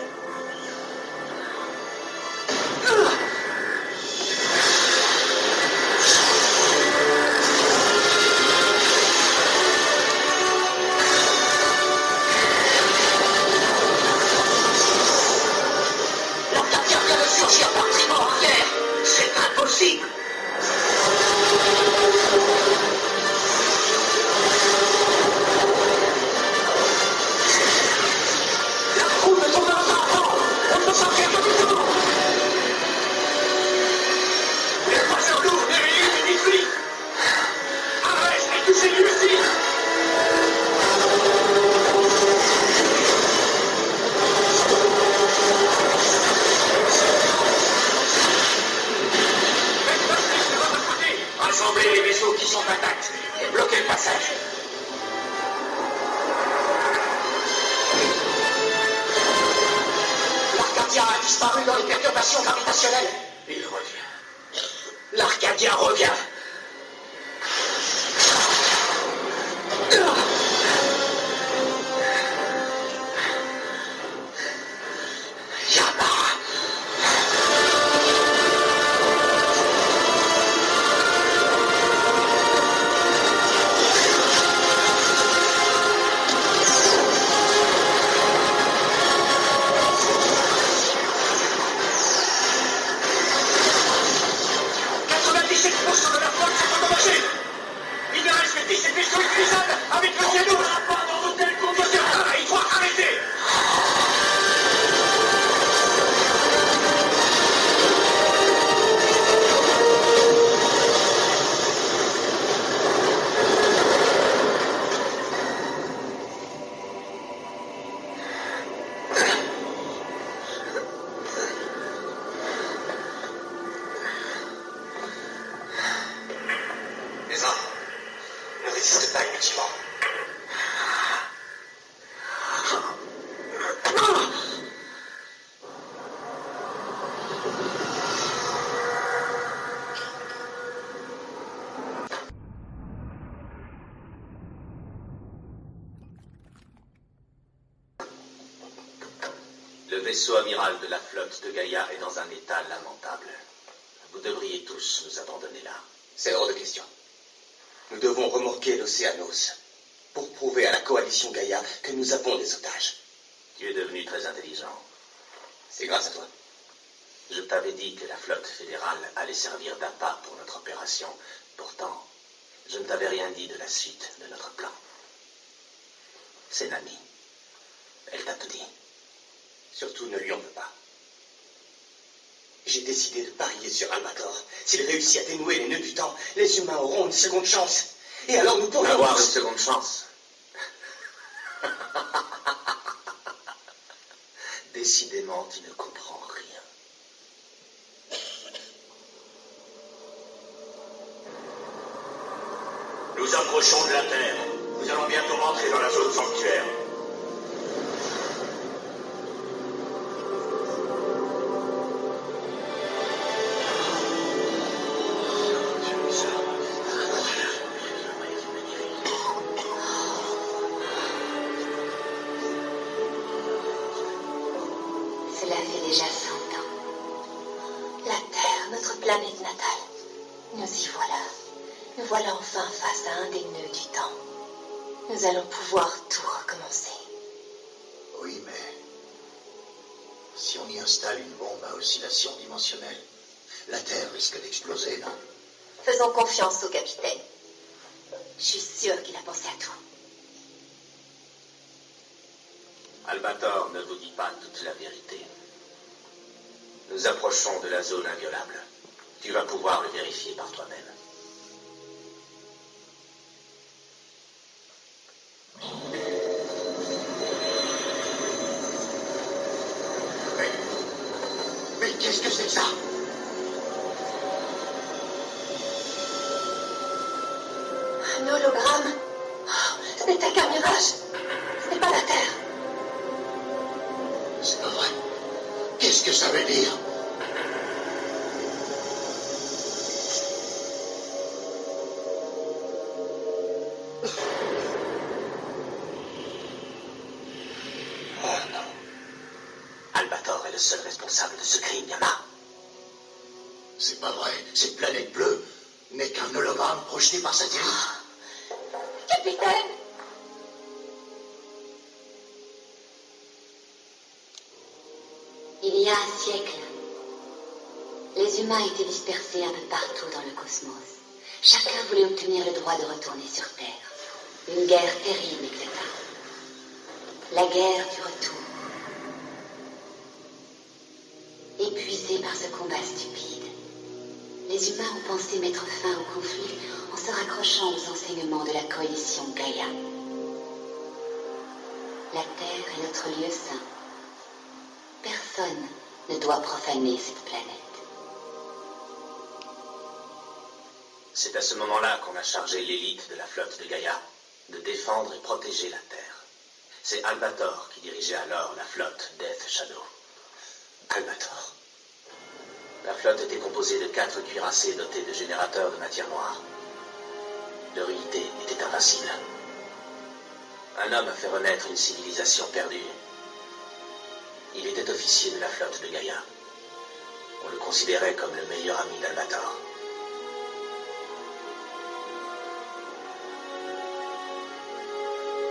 L'Arcadia vient de surgir par tribord arrière. C'est impossible. La foule ne tombe dans notre avant. On ne peut pas perdre du temps. Les croiseurs lourds dérivent du détruit. Arrête et touchez lui aussi. Faites passer de votre côté. Rassemblez les vaisseaux qui sont intacts et bloquez le passage. L'Arcadia a disparu dans les perturbations gravitationnelles. Il revient. L'Arcadia revient. Yama. % de la flotte s'est endommagée. Il ne reste que 17 vaisseaux utilisables avec le ciel rouge. Pas dans de telles conditions. Il faut arrêter. Les armes ne résistent pas inutilement. Le vaisseau amiral de la flotte de Gaïa est dans un état lamentable. Vous devriez tous nous abandonner là. C'est hors de question. Nous devons remorquer l'Océanos pour prouver à la coalition Gaïa que nous avons des otages. Tu es devenu très intelligent. C'est grâce à toi. Je t'avais dit que la flotte fédérale allait servir d'appât pour notre opération. Pourtant, je ne t'avais rien dit de la suite de notre plan. C'est Nami. Elle t'a tout dit. Surtout, ne lui en veux pas. J'ai décidé de parier sur Albator. S'il réussit à dénouer les nœuds du temps, les humains auront une seconde chance. Et alors nous pourrons... Avoir une seconde chance. Décidément, tu ne comprends rien. Nous approchons de la Terre. Nous allons bientôt rentrer dans la zone sanctuaire. Cela fait déjà 100 ans. La Terre, notre planète natale. Nous y voilà. Nous voilà enfin face à un des nœuds du temps. Nous allons pouvoir tout recommencer. Oui, mais si on y installe une bombe à oscillation dimensionnelle, la Terre risque d'exploser, non? Faisons confiance au capitaine. Je suis sûre qu'il a pensé à tout. Albator ne vous dit pas toute la vérité. Nous approchons de la zone inviolable. Tu vas pouvoir le vérifier par toi-même. Mais qu'est-ce que c'est que ça? Un hologramme. Oh, ce n'était qu'un mirage. Ce n'est pas la Terre. C'est pas vrai. Qu'est-ce que ça veut dire? Oh non. Albator est le seul responsable de ce crime, Yama. C'est pas vrai. Cette planète bleue n'est qu'un hologramme projeté par satellite. Capitaine! Il y a un siècle, les humains étaient dispersés un peu partout dans le cosmos. Chacun voulait obtenir le droit de retourner sur Terre. Une guerre terrible éclata. La guerre du retour. Épuisés par ce combat stupide, les humains ont pensé mettre fin au conflit en se raccrochant aux enseignements de la coalition Gaïa. La Terre est notre lieu saint. Personne ne doit profaner cette planète. C'est à ce moment-là qu'on a chargé l'élite de la flotte de Gaïa de défendre et protéger la Terre. C'est Albator qui dirigeait alors la flotte Death Shadow. Albator. La flotte était composée de 4 cuirassés dotés de générateurs de matière noire. Leur unité était invincible. Un homme a fait renaître une civilisation perdue. Il était officier de la flotte de Gaïa. On le considérait comme le meilleur ami d'Albator.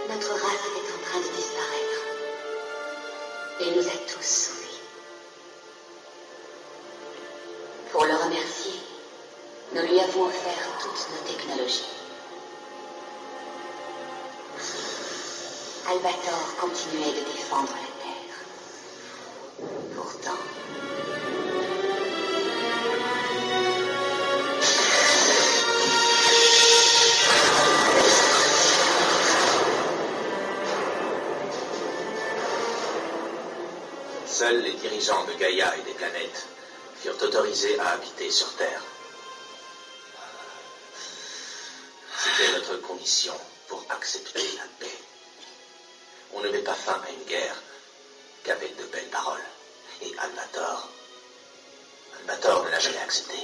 Notre race était en train de disparaître. Il nous a tous sauvés. Pour le remercier, nous lui avons offert toutes nos technologies. Albator continuait de défendre la Terre. Pourtant... Seuls les dirigeants de Gaïa et des planètes furent autorisés à habiter sur Terre. C'était notre condition pour accepter la paix. On ne met pas fin à une guerre qu'avec de belles paroles. Et Albator ne l'a jamais accepté.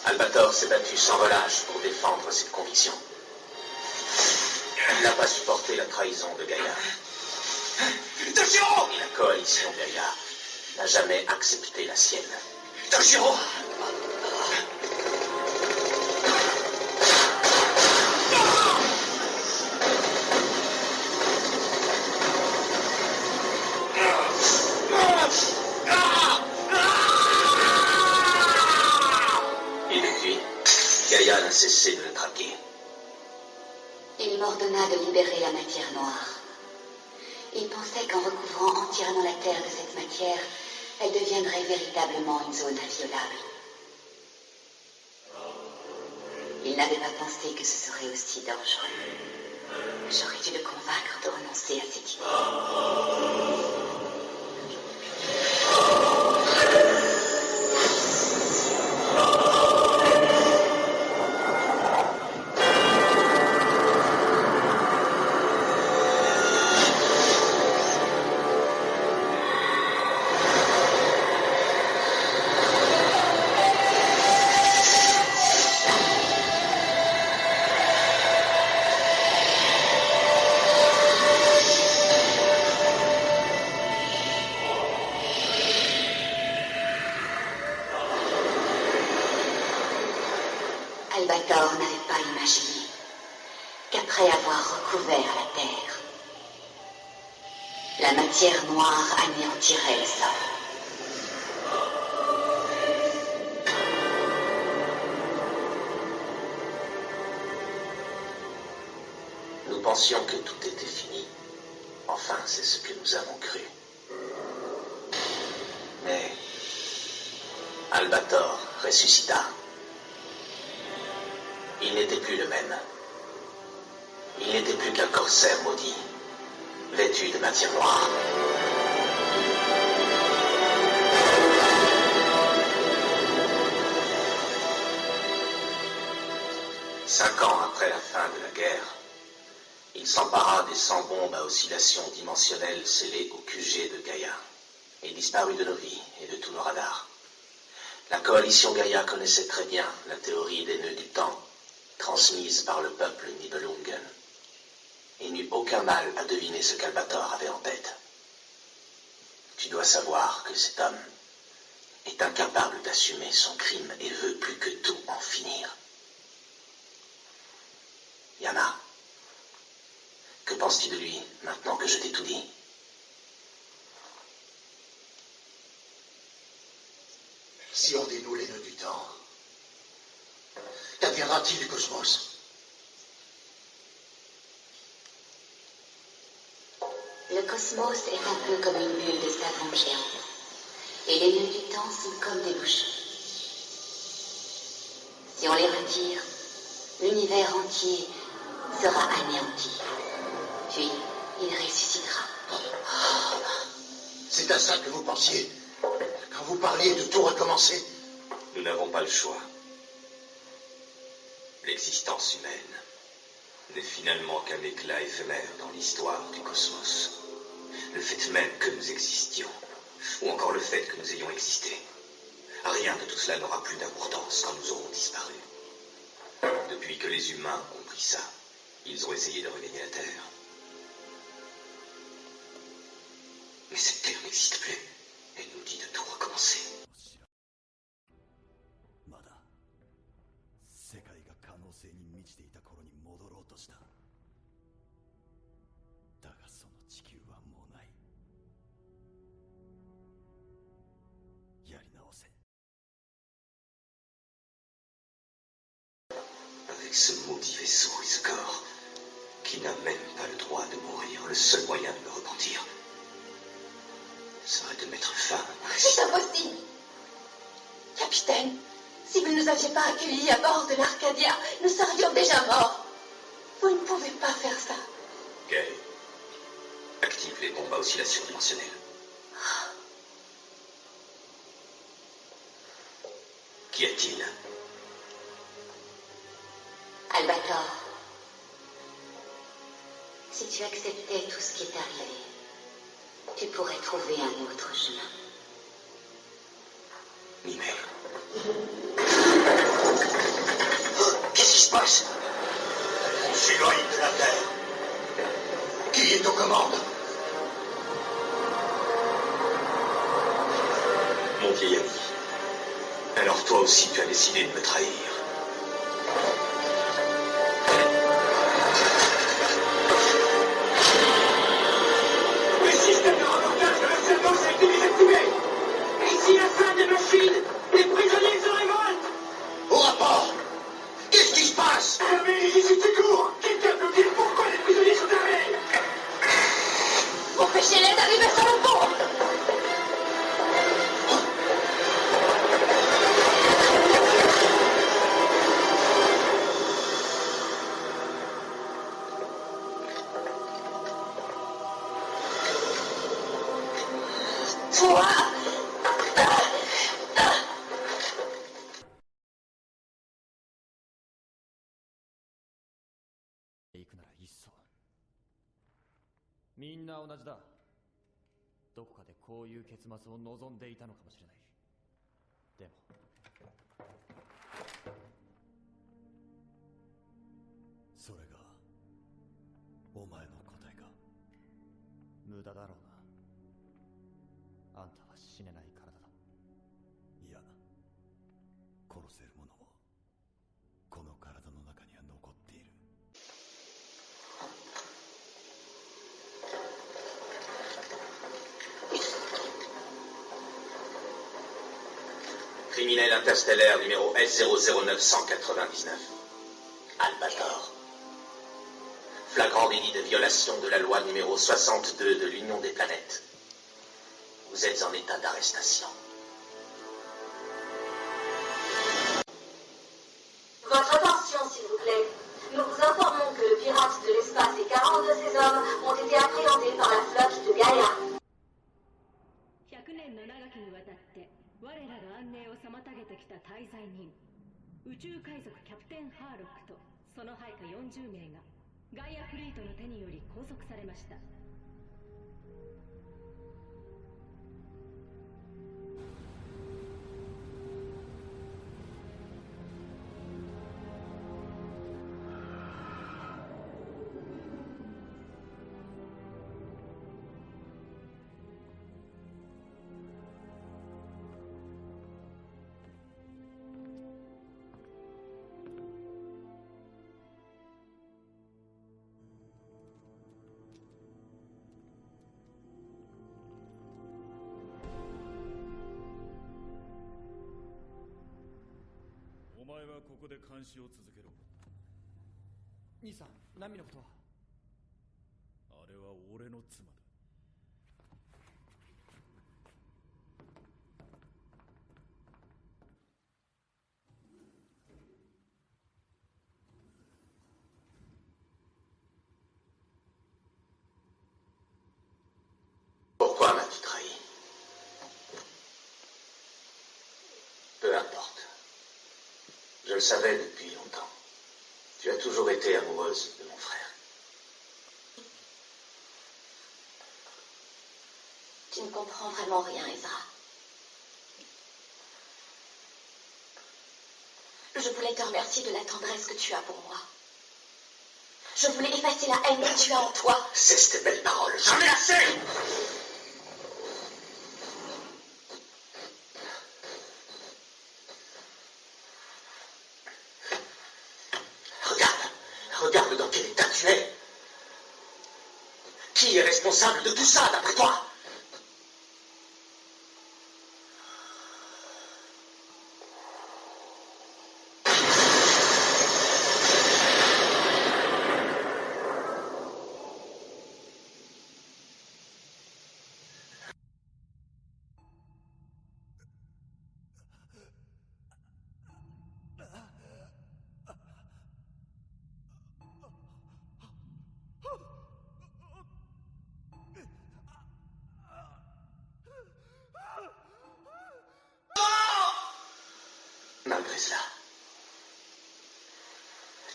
Albator s'est battu sans relâche pour défendre cette conviction. Il n'a pas supporté la trahison de Gaïa. Attention! Et la coalition Gaïa n'a jamais accepté la sienne. Toshiro! Et depuis, Gaïa n'a cessé de le traquer. Il m'ordonna de libérer la matière noire. Il pensait qu'en recouvrant entièrement la Terre de cette matière, elle deviendrait véritablement une zone inviolable. Il n'avait pas pensé que ce serait aussi dangereux. J'aurais dû le convaincre de renoncer à cette idée. Albator n'avait pas imaginé qu'après avoir recouvert la Terre, la matière noire anéantirait le sol. Nous pensions que tout était fini. Enfin, c'est ce que nous avons cru. Mais Albator ressuscita. Il n'était plus le même. Il n'était plus qu'un corsaire maudit, vêtu de matière noire. Cinq ans après la fin de la guerre, il s'empara des 100 bombes à oscillation dimensionnelle scellées au QG de Gaïa. Il disparut de nos vies et de tous nos radars. La coalition Gaïa connaissait très bien la théorie des nœuds du temps, transmise par le peuple Nibelungen. Il n'eut aucun mal à deviner ce qu'Albator avait en tête. Tu dois savoir que cet homme est incapable d'assumer son crime et veut plus que tout en finir. Yama, que penses-tu de lui maintenant que je t'ai tout dit? Si on dénoue les nœuds du temps, qu'adviendra-t-il du cosmos? Le cosmos est un peu comme une bulle de savon géante, et les nœuds du temps sont comme des bouchons. Si on les retire, l'univers entier sera anéanti, puis il ressuscitera. C'est à ça que vous pensiez quand vous parliez de tout recommencer? Nous n'avons pas le choix. L'existence humaine n'est finalement qu'un éclat éphémère dans l'histoire du cosmos. Le fait même que nous existions, ou encore le fait que nous ayons existé, rien de tout cela n'aura plus d'importance quand nous aurons disparu. Depuis que les humains ont compris ça, ils ont essayé de regagner la Terre. Mais cette Terre n'existe plus. Elle nous dit de tout recommencer. まだ世界が可能性に満ちていた頃に戻ろうとした。だがその地球はもうない。やり直せ。 Avec ce maudit vaisseau et ce corps, qui n'a même pas le droit de mourir, le seul moyen de me repentir serait de mettre fin à mon C'est impossible. Capitaine, si vous ne nous aviez pas accueillis à bord de l'Arcadia, nous serions déjà morts. Vous ne pouvez pas faire ça. Gay, active les bombes à oscillation dimensionnelle. Qu'y a-t-il? Albator, si tu acceptais tout ce qui est arrivé, tu pourrais trouver un autre chemin. Nimel. Qu'est-ce qui se passe? On s'éloigne de la Terre. Qui est aux commandes? vieil ami. Alors toi aussi, tu as décidé de me trahir. Le système de reportage de la Cernos a été désactivé. Et si la fin des machines, les prisonniers se révoltent. Au rapport! Qu'est-ce qui se passe? Fermez les issues de secours. Quelqu'un peut dire pourquoi les prisonniers sont armés? Pour pêcher l'aide d'arriver sur le pont. Toi! 行くならいっそみんな同じだ。どこかでこういう結末を望んでいたのかもしれない。でもそれがお前の答えか。無駄だろうな。あんたは死ねない体だ。いや、殺せるものもこの体の中には残っている。Criminel interstellaire numéro S009199. Albator. Flagrant délit de violation de la loi numéro 62 de l'Union des planètes. Vous êtes en état d'arrestation. Votre attention, s'il vous plaît. Nous vous informons que le pirate de l'espace et 40 de ses hommes ont été appréhendés par la flotte de Gaïa. 100年の長きにわたって我らの安寧を妨げてきた滞在人宇宙海賊キャプテンハーロックとその配下40名がガイアフリートの手により拘束されました。お前はここで監視を続けろ。兄さん、ナミのことは？あれは俺の妻だ。Pourquoi m'as-tu trahi? Peu importe. Je le savais depuis longtemps. Tu as toujours été amoureuse de mon frère. Tu ne comprends vraiment rien, Ezra. Je voulais te remercier de la tendresse que tu as pour moi. Je voulais effacer la haine que tu as en toi. Cesse tes belles paroles. J'en ai assez! Regarde dans quel état tu es. Qui est responsable de tout ça, d'après toi? Malgré cela,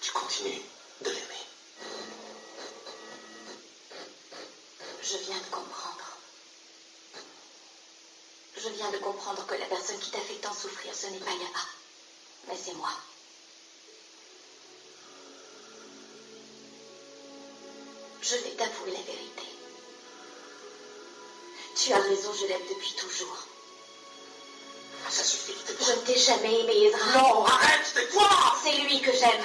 tu continues de l'aimer. Je viens de comprendre. Je viens de comprendre que la personne qui t'a fait tant souffrir, ce n'est pas Yaba, mais c'est moi. Je vais t'avouer la vérité. Tu as raison, je l'aime depuis toujours. Ça suffit, tais-toi. Je ne t'ai jamais aimé, Ezra. Non, arrête, tais-toi! C'est lui que j'aime.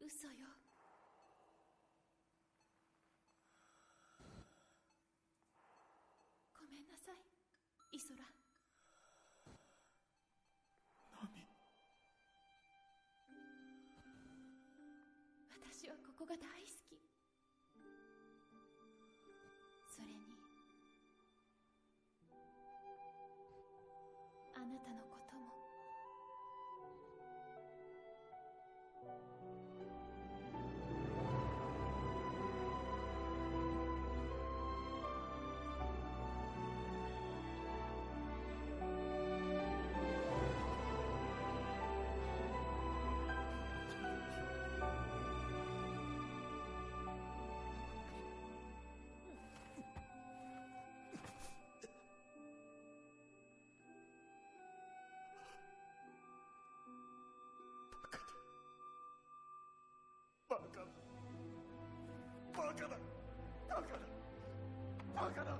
嘘よ。ごめんなさい、イソラ。私はここが大好き。それにあなたのことも。バカだ。バカだ。バカだ。バカだ。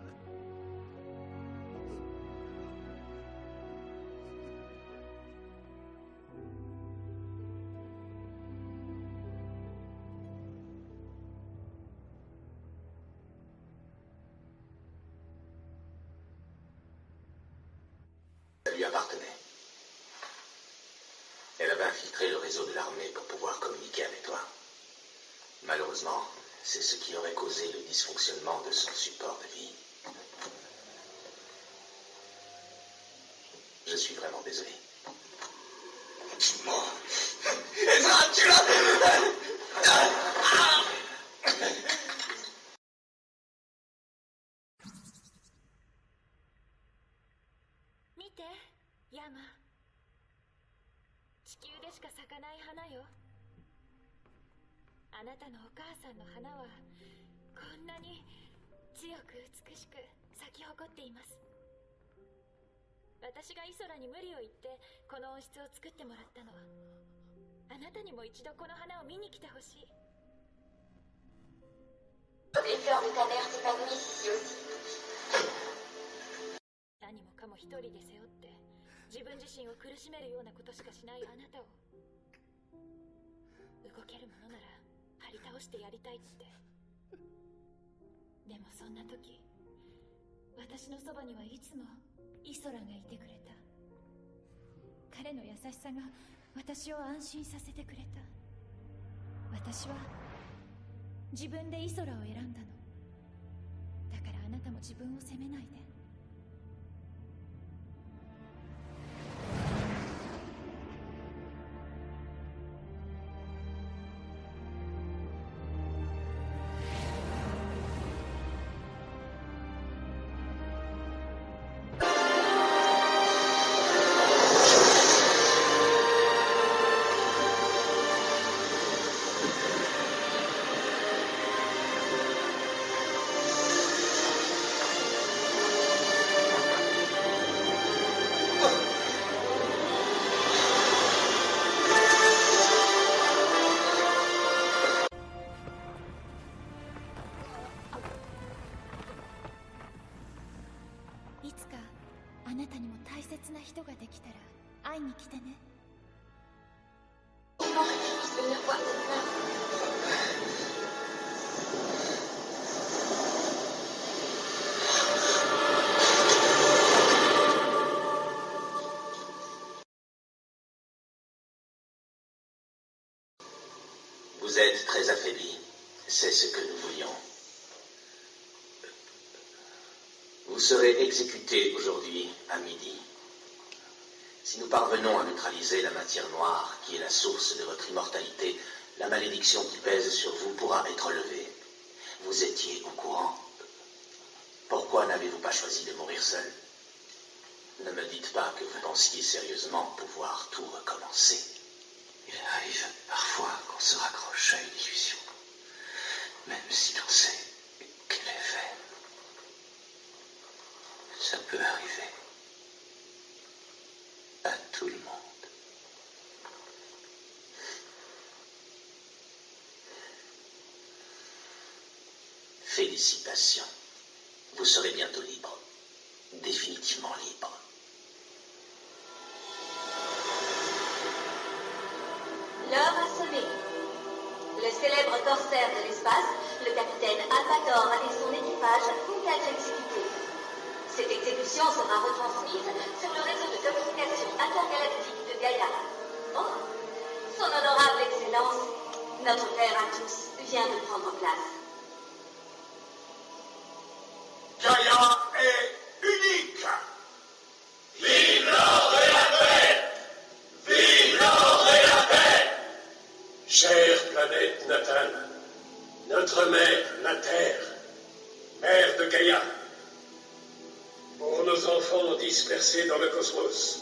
Ça lui appartenait. Elle avait infiltré le réseau de l'armée pour pouvoir communiquer avec toi. Malheureusement, c'est ce qui aurait causé le dysfonctionnement de son support de vie. Je suis vraiment désolé. Tue-moi. Ezra, tu l'as... 見て、ヤマ。地球でしか咲かない花よ。あなたのお母さんの花はこんなに強く美しく咲き誇っています。私がイソラに無理を言ってこの温室を作ってもらったの。あなたにも一度この花を見に来てほしい。 Les fleurs de ta mère s'épanouissent ici aussi. 何もかも一人で背負って自分自身を苦しめるようなことしかしないあなたを動けるものなら張り倒してやりたいって。でもそんな時私のそばにはいつもイソラがいてくれた。彼の優しさが私を安心させてくれた。私は自分でイソラを選んだの。だからあなたも自分を責めないで。いつかあなたにも大切な人ができたら会いに来てね。 Il faut que tu puisses venir voir cette fleur. Vous êtes très affaibli. C'est ce que nous voulions. Vous serez exécuté aujourd'hui à midi. Si nous parvenons à neutraliser la matière noire, qui est la source de votre immortalité, la malédiction qui pèse sur vous pourra être levée. Vous étiez au courant. Pourquoi n'avez-vous pas choisi de mourir seul? Ne me dites pas que vous pensiez sérieusement pouvoir tout recommencer. Il arrive parfois qu'on se raccroche à une illusion, même si l'on sait qu'elle est vaine. Ça peut arriver à tout le monde. Félicitations. Vous serez bientôt libre. Définitivement libre. L'heure a sonné. Le célèbre corsaire de l'espace, le capitaine Albator avec son équipage vont être exécutés. Cette exécution sera retransmise sur le réseau de communication intergalactique de Gaïa. Oh, son honorable excellence, notre père à tous, vient de prendre place. Gaïa est unique. Vive l'ordre et la paix! Vive l'ordre et la paix! Chère planète natale, notre mère, la Terre, mère de Gaïa, pour nos enfants dispersés dans le cosmos,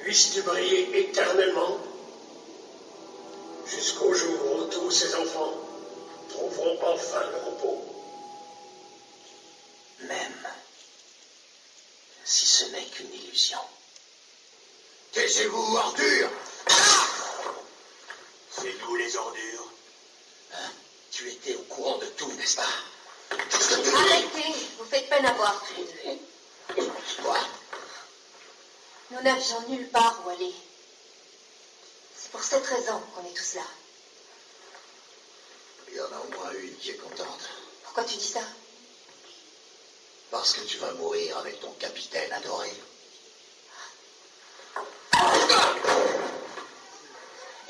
puisses-tu briller éternellement jusqu'au jour où tous ces enfants trouveront enfin le repos. Même si ce n'est qu'une illusion. Taisez-vous, ordure! C'est nous les ordures. Hein? Tu étais au courant de tout, n'est-ce pas? Arrêtez, vous faites peine à voir. Quoi? Nous n'avions nulle part où aller. C'est pour cette raison qu'on est tous là. Il y en a au moins une qui est contente. Pourquoi tu dis ça? Parce que tu vas mourir avec ton capitaine adoré.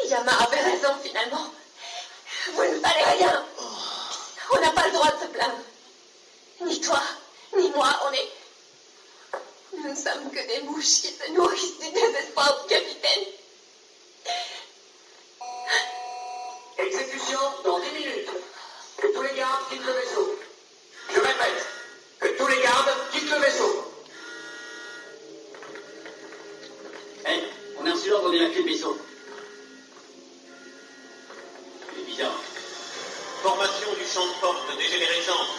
Yama avait raison finalement. Vous ne valez rien. On n'a pas le droit de se plaindre. Ni toi, ni moi, Nous ne sommes que des mouches qui se nourrissent du désespoir du capitaine. Exécution dans 10 minutes. Que tous les gardes quittent le vaisseau. Je répète, que tous les gardes quittent le vaisseau. On a reçu l'ordre d'évacuer le vaisseau. C'est bizarre. Formation du champ de porte de dégénérescence.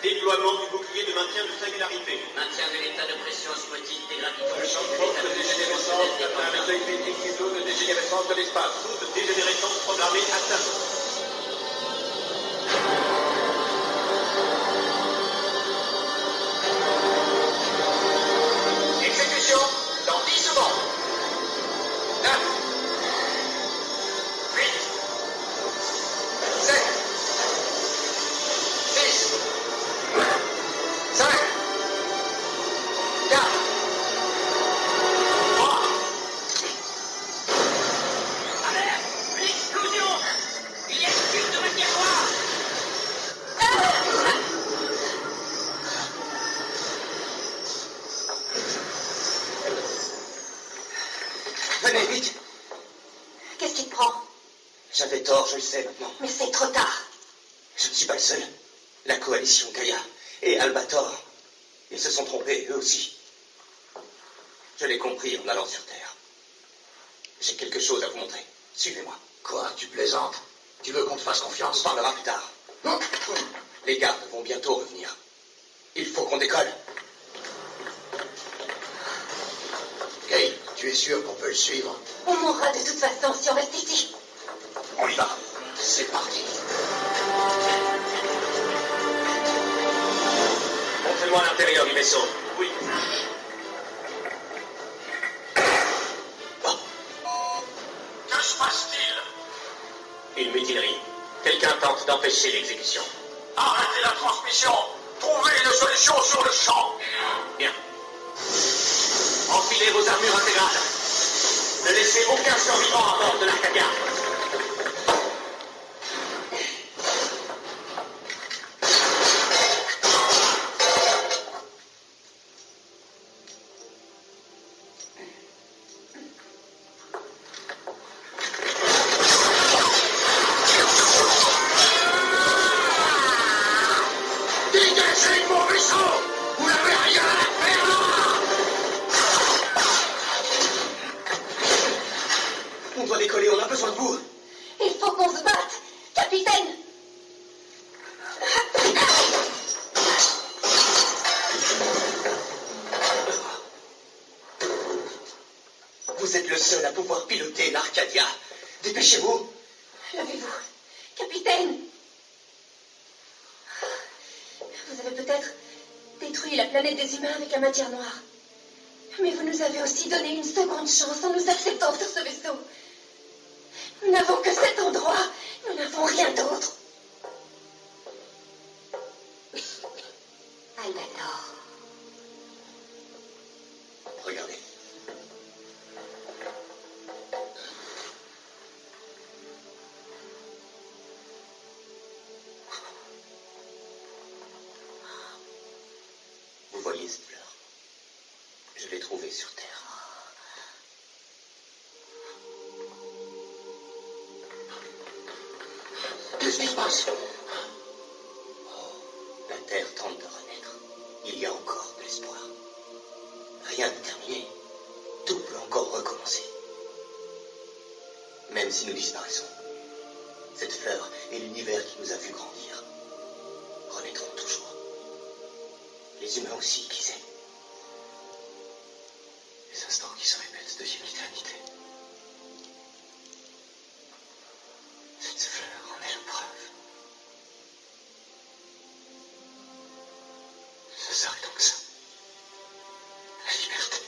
Déploiement du bouclier de maintien de singularité. Maintien de l'état de pression osmotique des gravitons. Le champ de porte de dégénérescence atteint le seuil critique du zone de dégénérescence de l'espace. Zone de dégénérescence programmée atteinte. Exécution dans 10 secondes. 9, 8, 7, 6, 5, 4, 3. Alerte! Une explosion! Il y a une fuite de matière noire! Venez, vite! Qu'est-ce qui te prend? J'avais tort, je le sais maintenant. Mais c'est trop tard. Je ne suis pas le seul. La coalition Gaïa et Albator, ils se sont trompés, eux aussi. Je l'ai compris en allant sur Terre. J'ai quelque chose à vous montrer. Suivez-moi. Quoi, tu plaisantes? Tu veux qu'on te fasse confiance? On parlera plus tard. Les gardes vont bientôt revenir. Il faut qu'on décolle. Kate, tu es sûr qu'on peut le suivre? On mourra de toute façon si on reste ici. On y va. C'est parti. Montrez-moi l'intérieur du vaisseau. Oui. Que se passe-t-il? Une mutinerie. Quelqu'un tente d'empêcher l'exécution. Arrêtez la transmission. Trouvez une solution sur le champ. Bien. Enfilez vos armures intégrales. Ne laissez aucun survivant à bord de l'Arcadia. Dégagez mon vaisseau. Vous n'avez rien à faire là. On doit décoller Vous êtes le seul à pouvoir piloter l'Arcadia. Dépêchez-vous. Levez-vous. Capitaine. Vous avez peut-être détruit la planète des humains avec la matière noire. Mais vous nous avez aussi donné une seconde chance en nous acceptant sur ce vaisseau. Nous n'avons que cet endroit. Nous n'avons rien d'autre. Albator. Regardez. Vous voyez cette fleur? Je l'ai trouvée sur Terre. Qu'est-ce qui se passe? La Terre tente de renaître. Il y a encore de l'espoir. Rien n'est terminé. Tout peut encore recommencer. Même si nous disparaissons, cette fleur et l'univers qui nous a vu grandir renaîtront toujours. Les humains aussi, qui sait. Les instants qui se répètent deviennent l'éternité. Cette fleur en est la preuve. Ce serait donc ça. La liberté.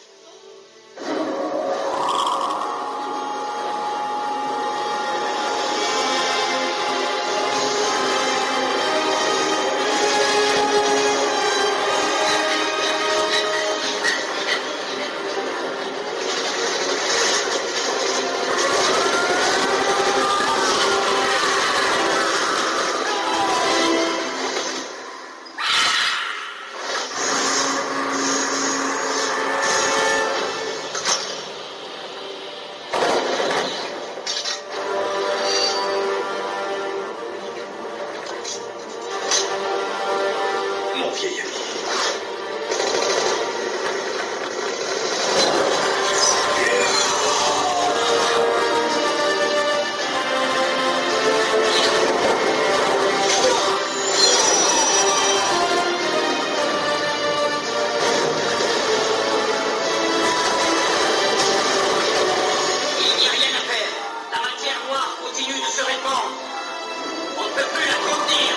Mon vieil ami. Il n'y a rien à faire. La matière noire continue de se répandre. On ne peut plus la contenir.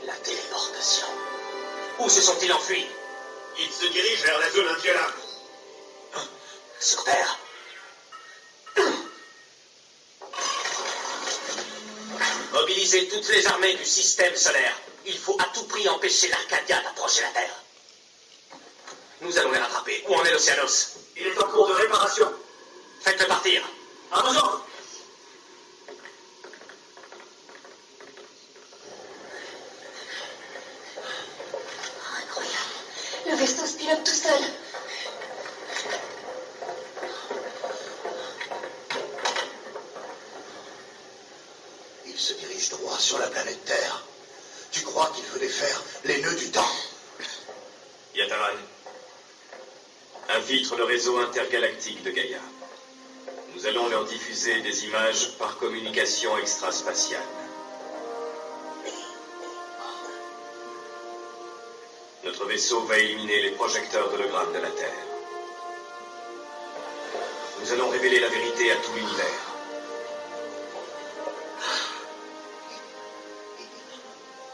La téléportation. Où se sont-ils enfuis? Il se dirige vers la zone inviolable. Sur Terre. Mobilisez toutes les armées du système solaire. Il faut à tout prix empêcher l'Arcadia d'approcher la Terre. Nous allons les rattraper. Où en est l'Océanos? Il est en cours de réparation. Faites-le partir. Attention! Incroyable. Le vaisseau se pilote tout seul. Il se dirige droit sur la planète Terre. Tu crois qu'il veut défaire les nœuds du temps? Yataran, infiltre le réseau intergalactique de Gaïa. Nous allons leur diffuser des images par communication extraspatiale. Notre vaisseau va éliminer les projecteurs d'hologrammes de la Terre. Nous allons révéler la vérité à tout l'univers.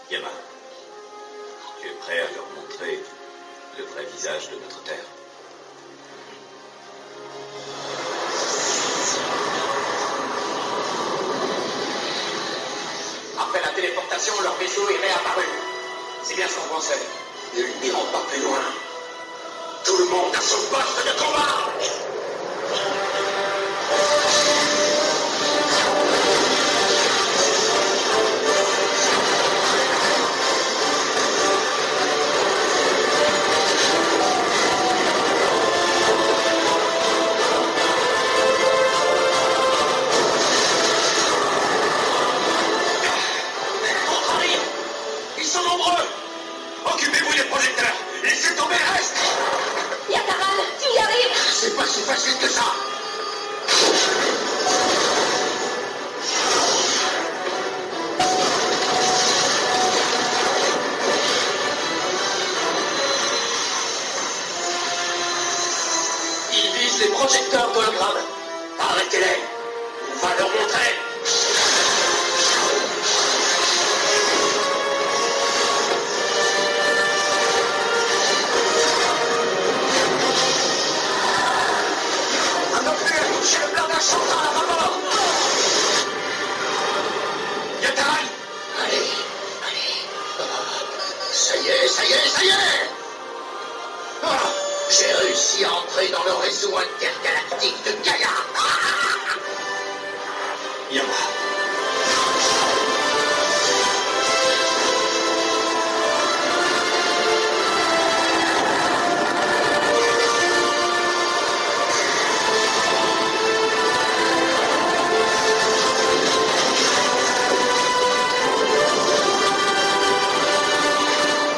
Yama, tu es prêt à leur montrer le vrai visage de notre Terre? Après la téléportation, leur vaisseau est réapparu. C'est bien ce qu'on pensait. Ils n'iront pas plus loin. Tout le monde à son poste de combat! projecteurs d'hologrammes. Arrêtez-les. On va leur montrer. Un objet a touché le blindage central à bord. Yatarai. Allez, allez. Ça y est, ça y est, ça y est. Ah, j'ai réussi à entrer dans le réseau intergalactique de Gaïa. Yama.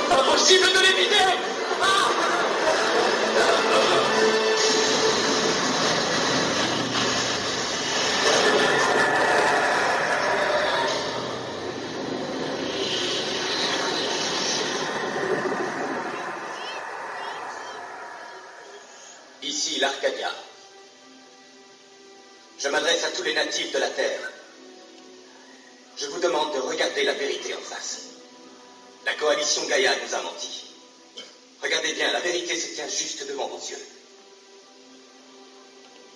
Impossible de l'éviter. Ici l'Arcadia. Je m'adresse à tous les natifs de la Terre. Je vous demande de regarder la vérité en face. La coalition Gaïa nous a menti. Regardez bien, la vérité se tient juste devant vos yeux.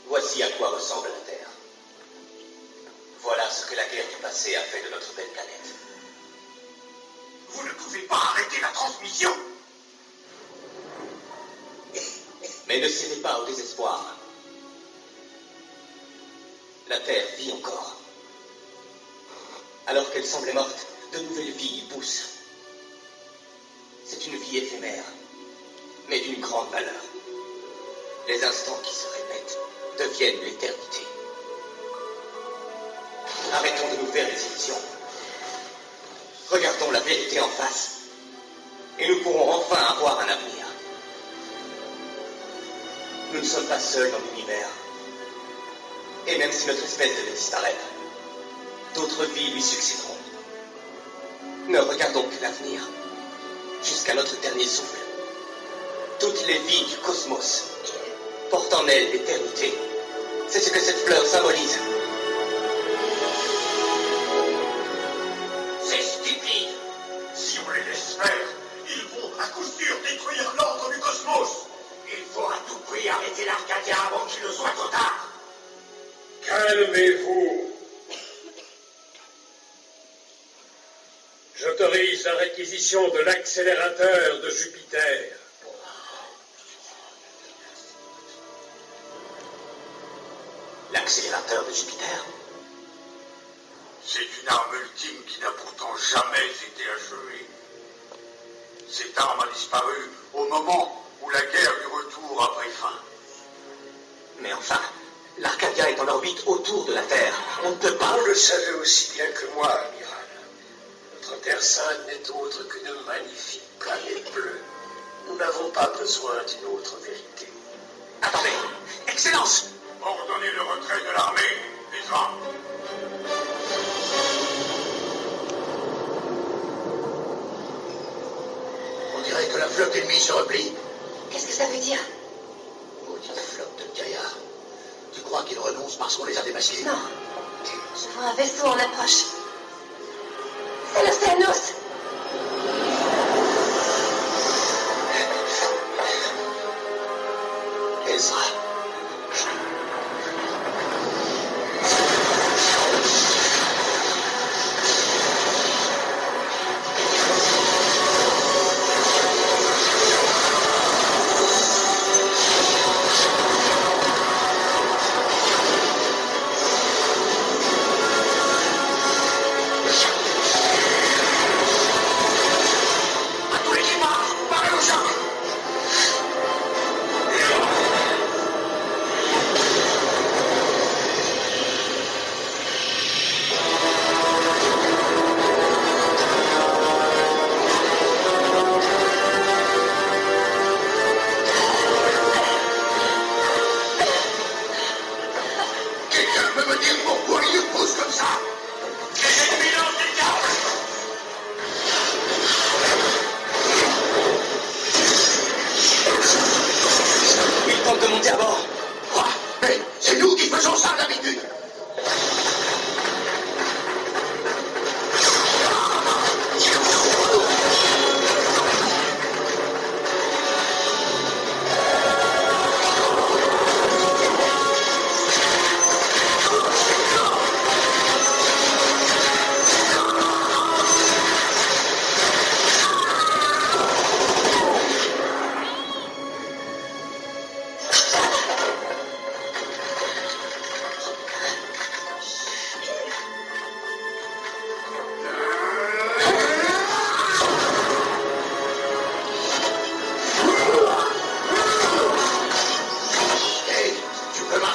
Voici à quoi ressemble la Terre. Voilà ce que la guerre du passé a fait de notre belle planète. Vous ne pouvez pas arrêter la transmission. Mais ne cédez pas au désespoir. La Terre vit encore. Alors qu'elle semblait morte, de nouvelles vies y poussent. C'est une vie éphémère, mais d'une grande valeur. Les instants qui se répètent deviennent l'éternité. Arrêtons de nous faire des illusions. Regardons la vérité en face, et nous pourrons enfin avoir un avenir. Nous ne sommes pas seuls dans l'univers. Et même si notre espèce devait disparaître, d'autres vies lui succéderont. Ne regardons que l'avenir, jusqu'à notre dernier souffle. Toutes les vies du cosmos portent en elles l'éternité. C'est ce que cette fleur symbolise. C'est stupide. Si on les laisse faire, ils vont à coup sûr détruire l'ordre du cosmos. Il faut à tout prix arrêter l'Arcadia avant qu'il ne soit trop tard. Calmez-vous. J'autorise la réquisition de l'accélérateur de Jupiter. L'accélérateur de Jupiter? C'est une arme ultime qui n'a pourtant jamais été achevée. Cette arme a disparu au moment où la guerre du retour a pris fin. Mais enfin, l'Arcadia est en orbite autour de la Terre. On ne peut pas... Vous le savez aussi bien que moi, amiral. Notre Terre Sainte n'est autre qu'une magnifique planète bleue. Nous n'avons pas besoin d'une autre vérité. Attendez, Excellence! Ordonnez le retrait de l'armée, les hommes. On dirait que la flotte ennemie se replie. Qu'est-ce que ça veut dire? Maudite flotte de Gaïa. Tu crois qu'ils renoncent parce qu'on les a démasqués? Non. Je vois un vaisseau en approche. C'est l'Océanos! Ezra.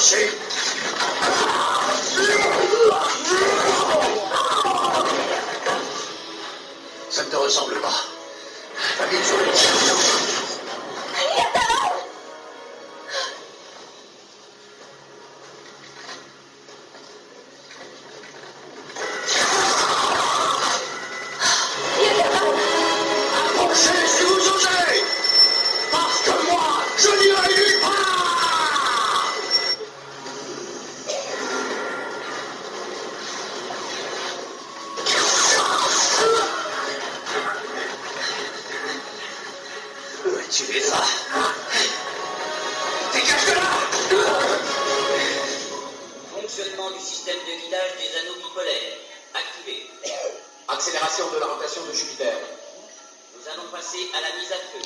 marcher. Ça ne te ressemble pas. Va vite sur les Avancez si vous osez! Parce que moi, je n'irai nulle part! Tu les as. Dégage de là! Fonctionnement du système de guidage des anneaux bipolaires. Activé. Accélération de la rotation de Jupiter. Nous allons passer à la mise à feu.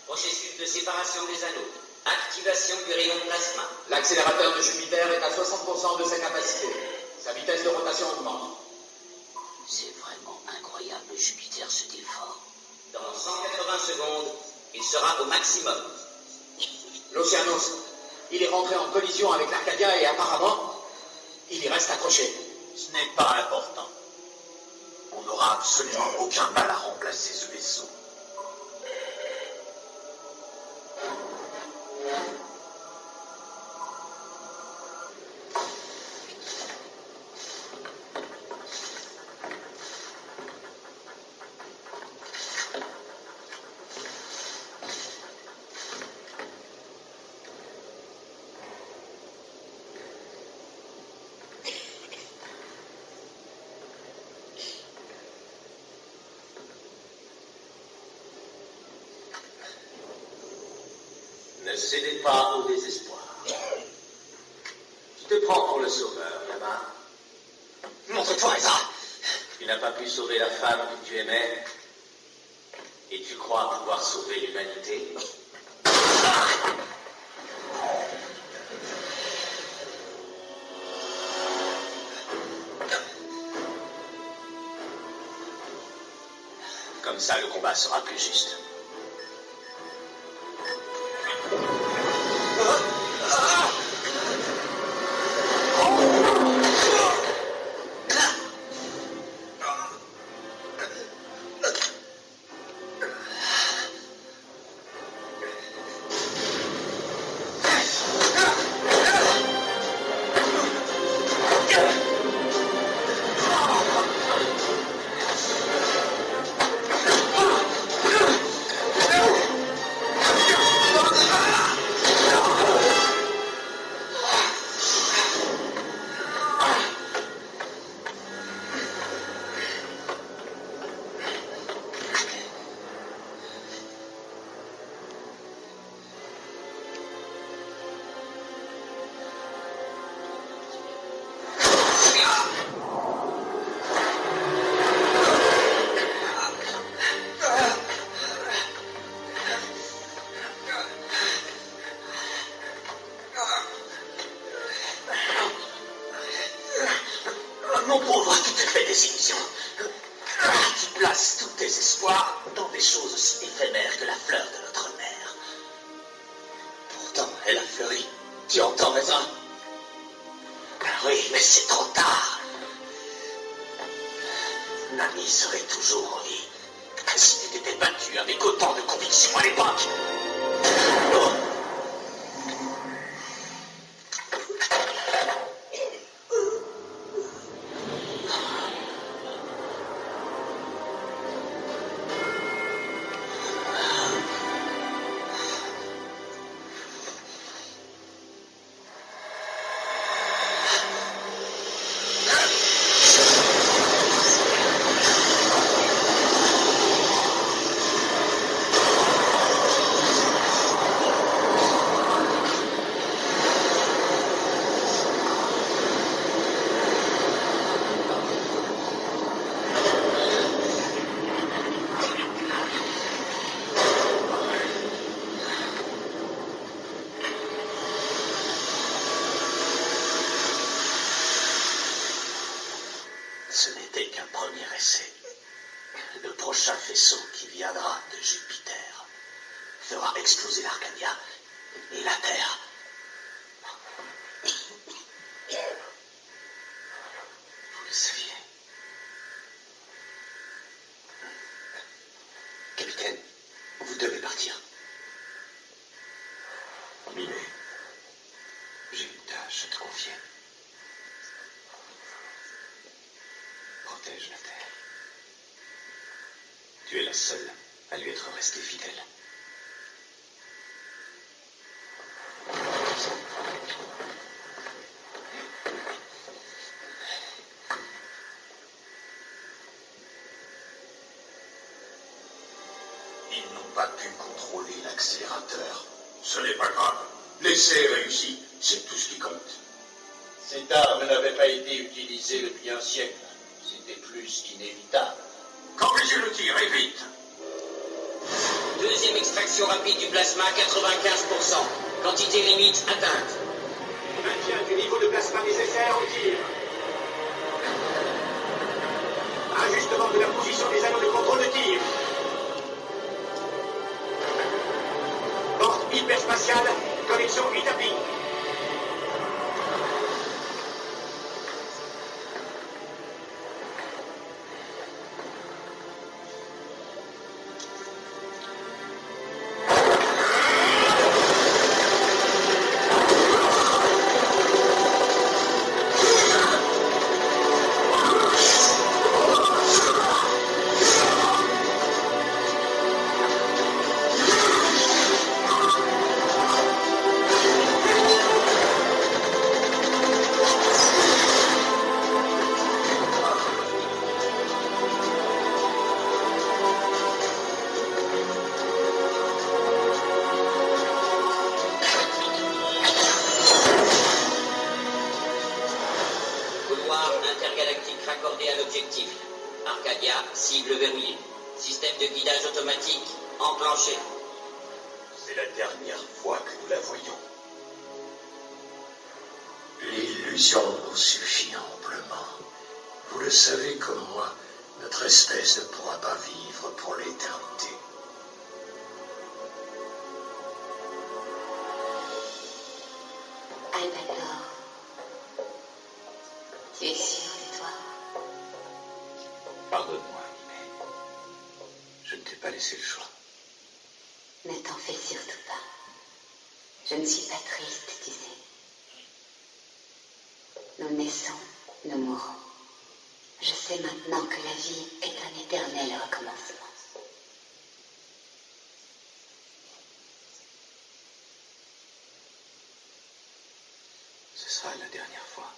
Processus de séparation des anneaux. Activation du rayon plasma. L'accélérateur de Jupiter est à 60% de sa capacité. Sa vitesse de rotation augmente. C'est vraiment incroyable, Jupiter se déforme. Dans 180 secondes, il sera au maximum. L'Océanos, il est rentré en collision avec l'Arcadia et apparemment, il y reste accroché. Ce n'est pas important. On n'aura absolument aucun mal à remplacer ce vaisseau. Ne cédez pas au désespoir. Tu te prends pour le sauveur, gamin. Montre-toi, Ezra. Tu n'as pas pu sauver la femme que tu aimais. Et tu crois pouvoir sauver l'humanité. Comme ça, le combat sera plus juste. Mon pauvre, tu te fais des illusions. Tu places tous tes espoirs dans des choses aussi éphémères que la fleur de notre mère. Pourtant, elle a fleuri. Tu entends, Ezra? Oui, mais c'est trop tard. Nami serait toujours en vie. Si tu t'étais battu avec autant de conviction à l'époque. Oh. Ce n'était qu'un premier essai. Le prochain faisceau qui viendra de Jupiter fera exploser l'Arcadia et la Terre tâche à te confier. Protège la Terre. Tu es la seule à lui être restée fidèle. Ils n'ont pas pu contrôler l'accélérateur. Ce n'est pas grave. L'essai est réussi. C'est tout ce qui compte. Cette arme n'avait pas été utilisée depuis un siècle. C'était plus qu'inévitable. Corrigez le tir, et vite. Deuxième extraction rapide du plasma, 95%. Quantité limite atteinte. Maintien du niveau de plasma nécessaire au tir. Ajustement de la position des anneaux de contrôle de tir. Porte hyperspatiale, connexion établie. Intergalactique raccordé à l'objectif. Arcadia, cible verrouillée. Système de guidage automatique enclenché. C'est la dernière fois que nous la voyons. L'illusion nous suffit amplement. Vous le savez comme moi, notre espèce ne pourra pas vivre pour l'éternité. Albator, tu es sûr de toi? Pardonne-moi, mais je ne t'ai pas laissé le choix. Ne t'en fais surtout pas. Je ne suis pas triste, tu sais. Nous naissons, nous mourons. Je sais maintenant que la vie est un éternel recommencement. Ce sera la dernière fois.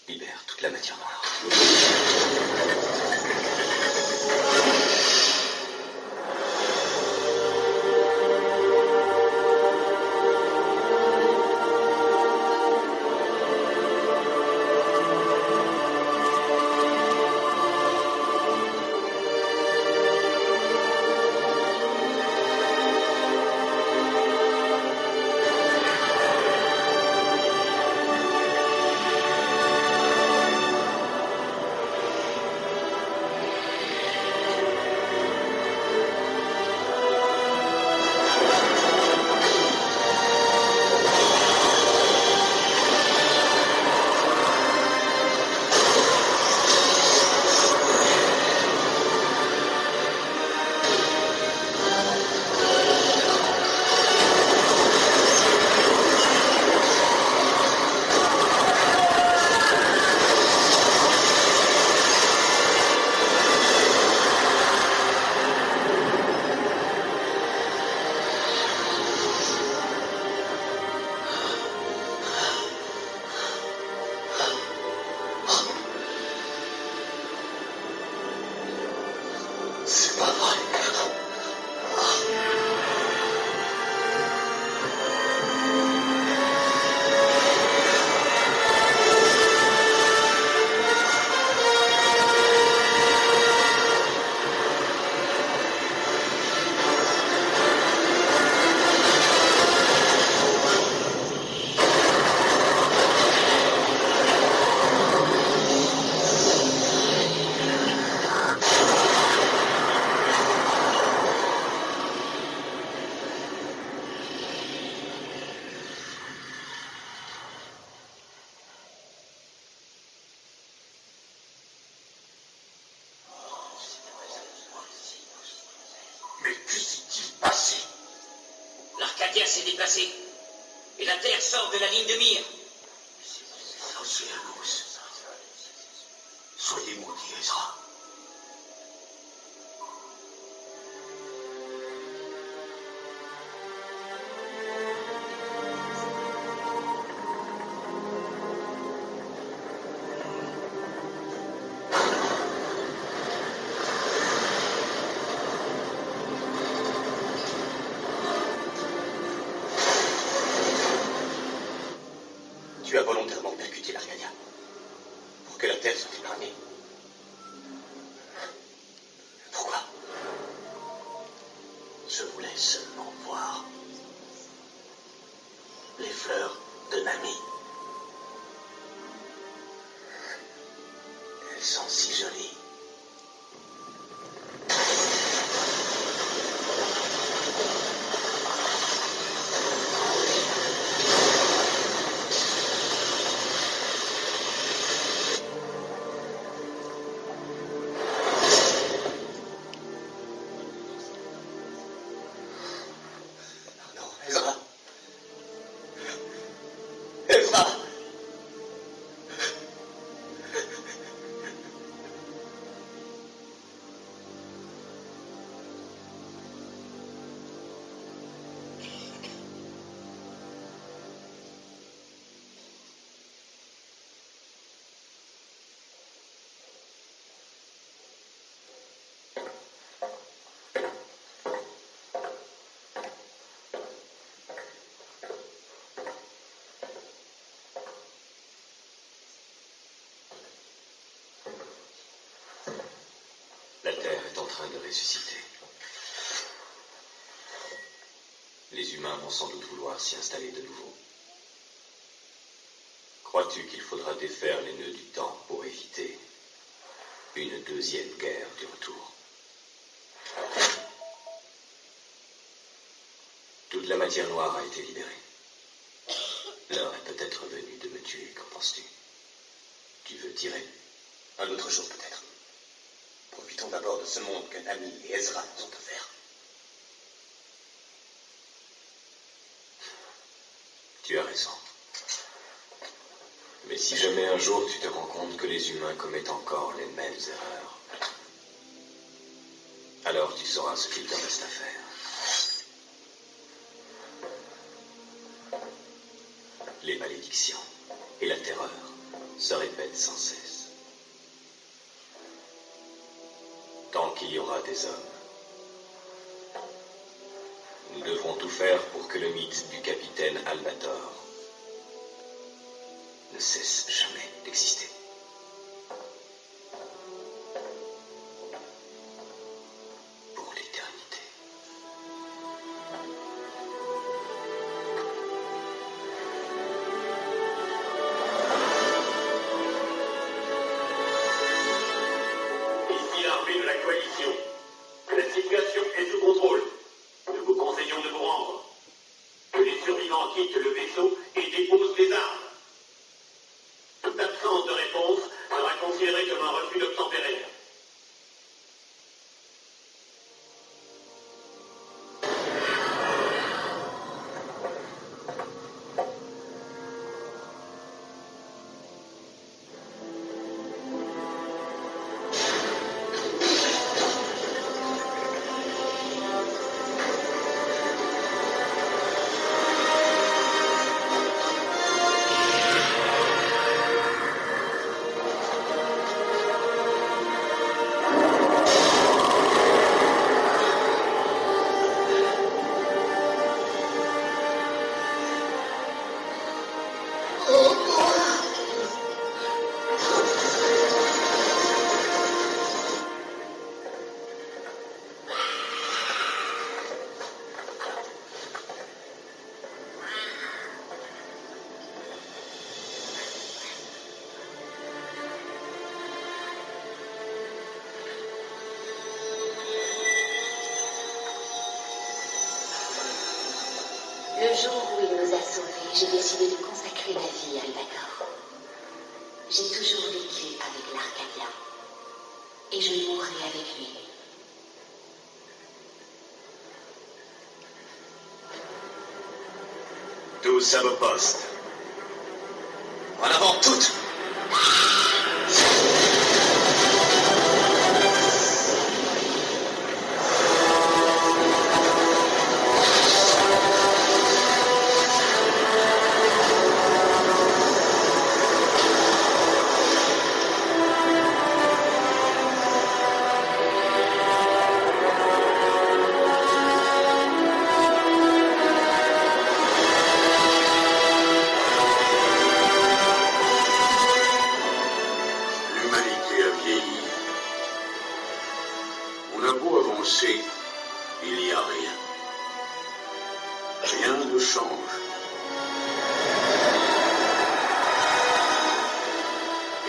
Libère toute la matière noire. C'est pas vrai. Mais que s'est-il passé? L'Arcadia s'est déplacée. Et la Terre sort de la ligne de mire. Océanos. Soyez maudits, Ezra. Tu as volontairement percuté l'Arcadia pour que la Terre soit épargnée. Pourquoi? Je voulais seulement voir les fleurs de Nami. Elles sont si jolies. Ezra. Ezra. La Terre est en train de ressusciter. Les humains vont sans doute vouloir s'y installer de nouveau. Crois-tu qu'il faudra défaire les nœuds du temps pour éviter une deuxième guerre du retour? Toute la matière noire a été libérée. L'heure est peut-être venue de me tuer, qu'en penses-tu? Tu veux tirer? Un autre jour peut-être. Profitons d'abord de ce monde que Nami et Ezra nous ont offert. Tu as raison. Mais si jamais un jour tu te rends compte que les humains commettent encore les mêmes erreurs, alors tu sauras ce qu'il te reste à faire. Les malédictions et la terreur se répètent sans cesse. Tant qu'il y aura des hommes, nous devrons tout faire pour que le mythe du capitaine Albator ne cesse jamais d'exister. Pour l'éternité. Ici l'armée de la coalition. La situation est sous contrôle. Nous vous conseillons de vous rendre. Que les survivants quittent le vaisseau et déposent les armes. Toute absence de réponse sera considérée comme un refus d'obtempérer. Le jour où il nous a sauvés, j'ai décidé de consacrer ma vie à Albator. J'ai toujours vécu avec l'Arcadia. Et je mourrai avec lui. Tous à vos postes. En avant toutes. L'humanité a vieilli. On a beau avancer, il n'y a rien. Rien ne change.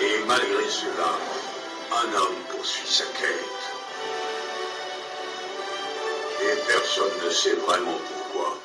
Et malgré cela, un homme poursuit sa quête. Et personne ne sait vraiment pourquoi.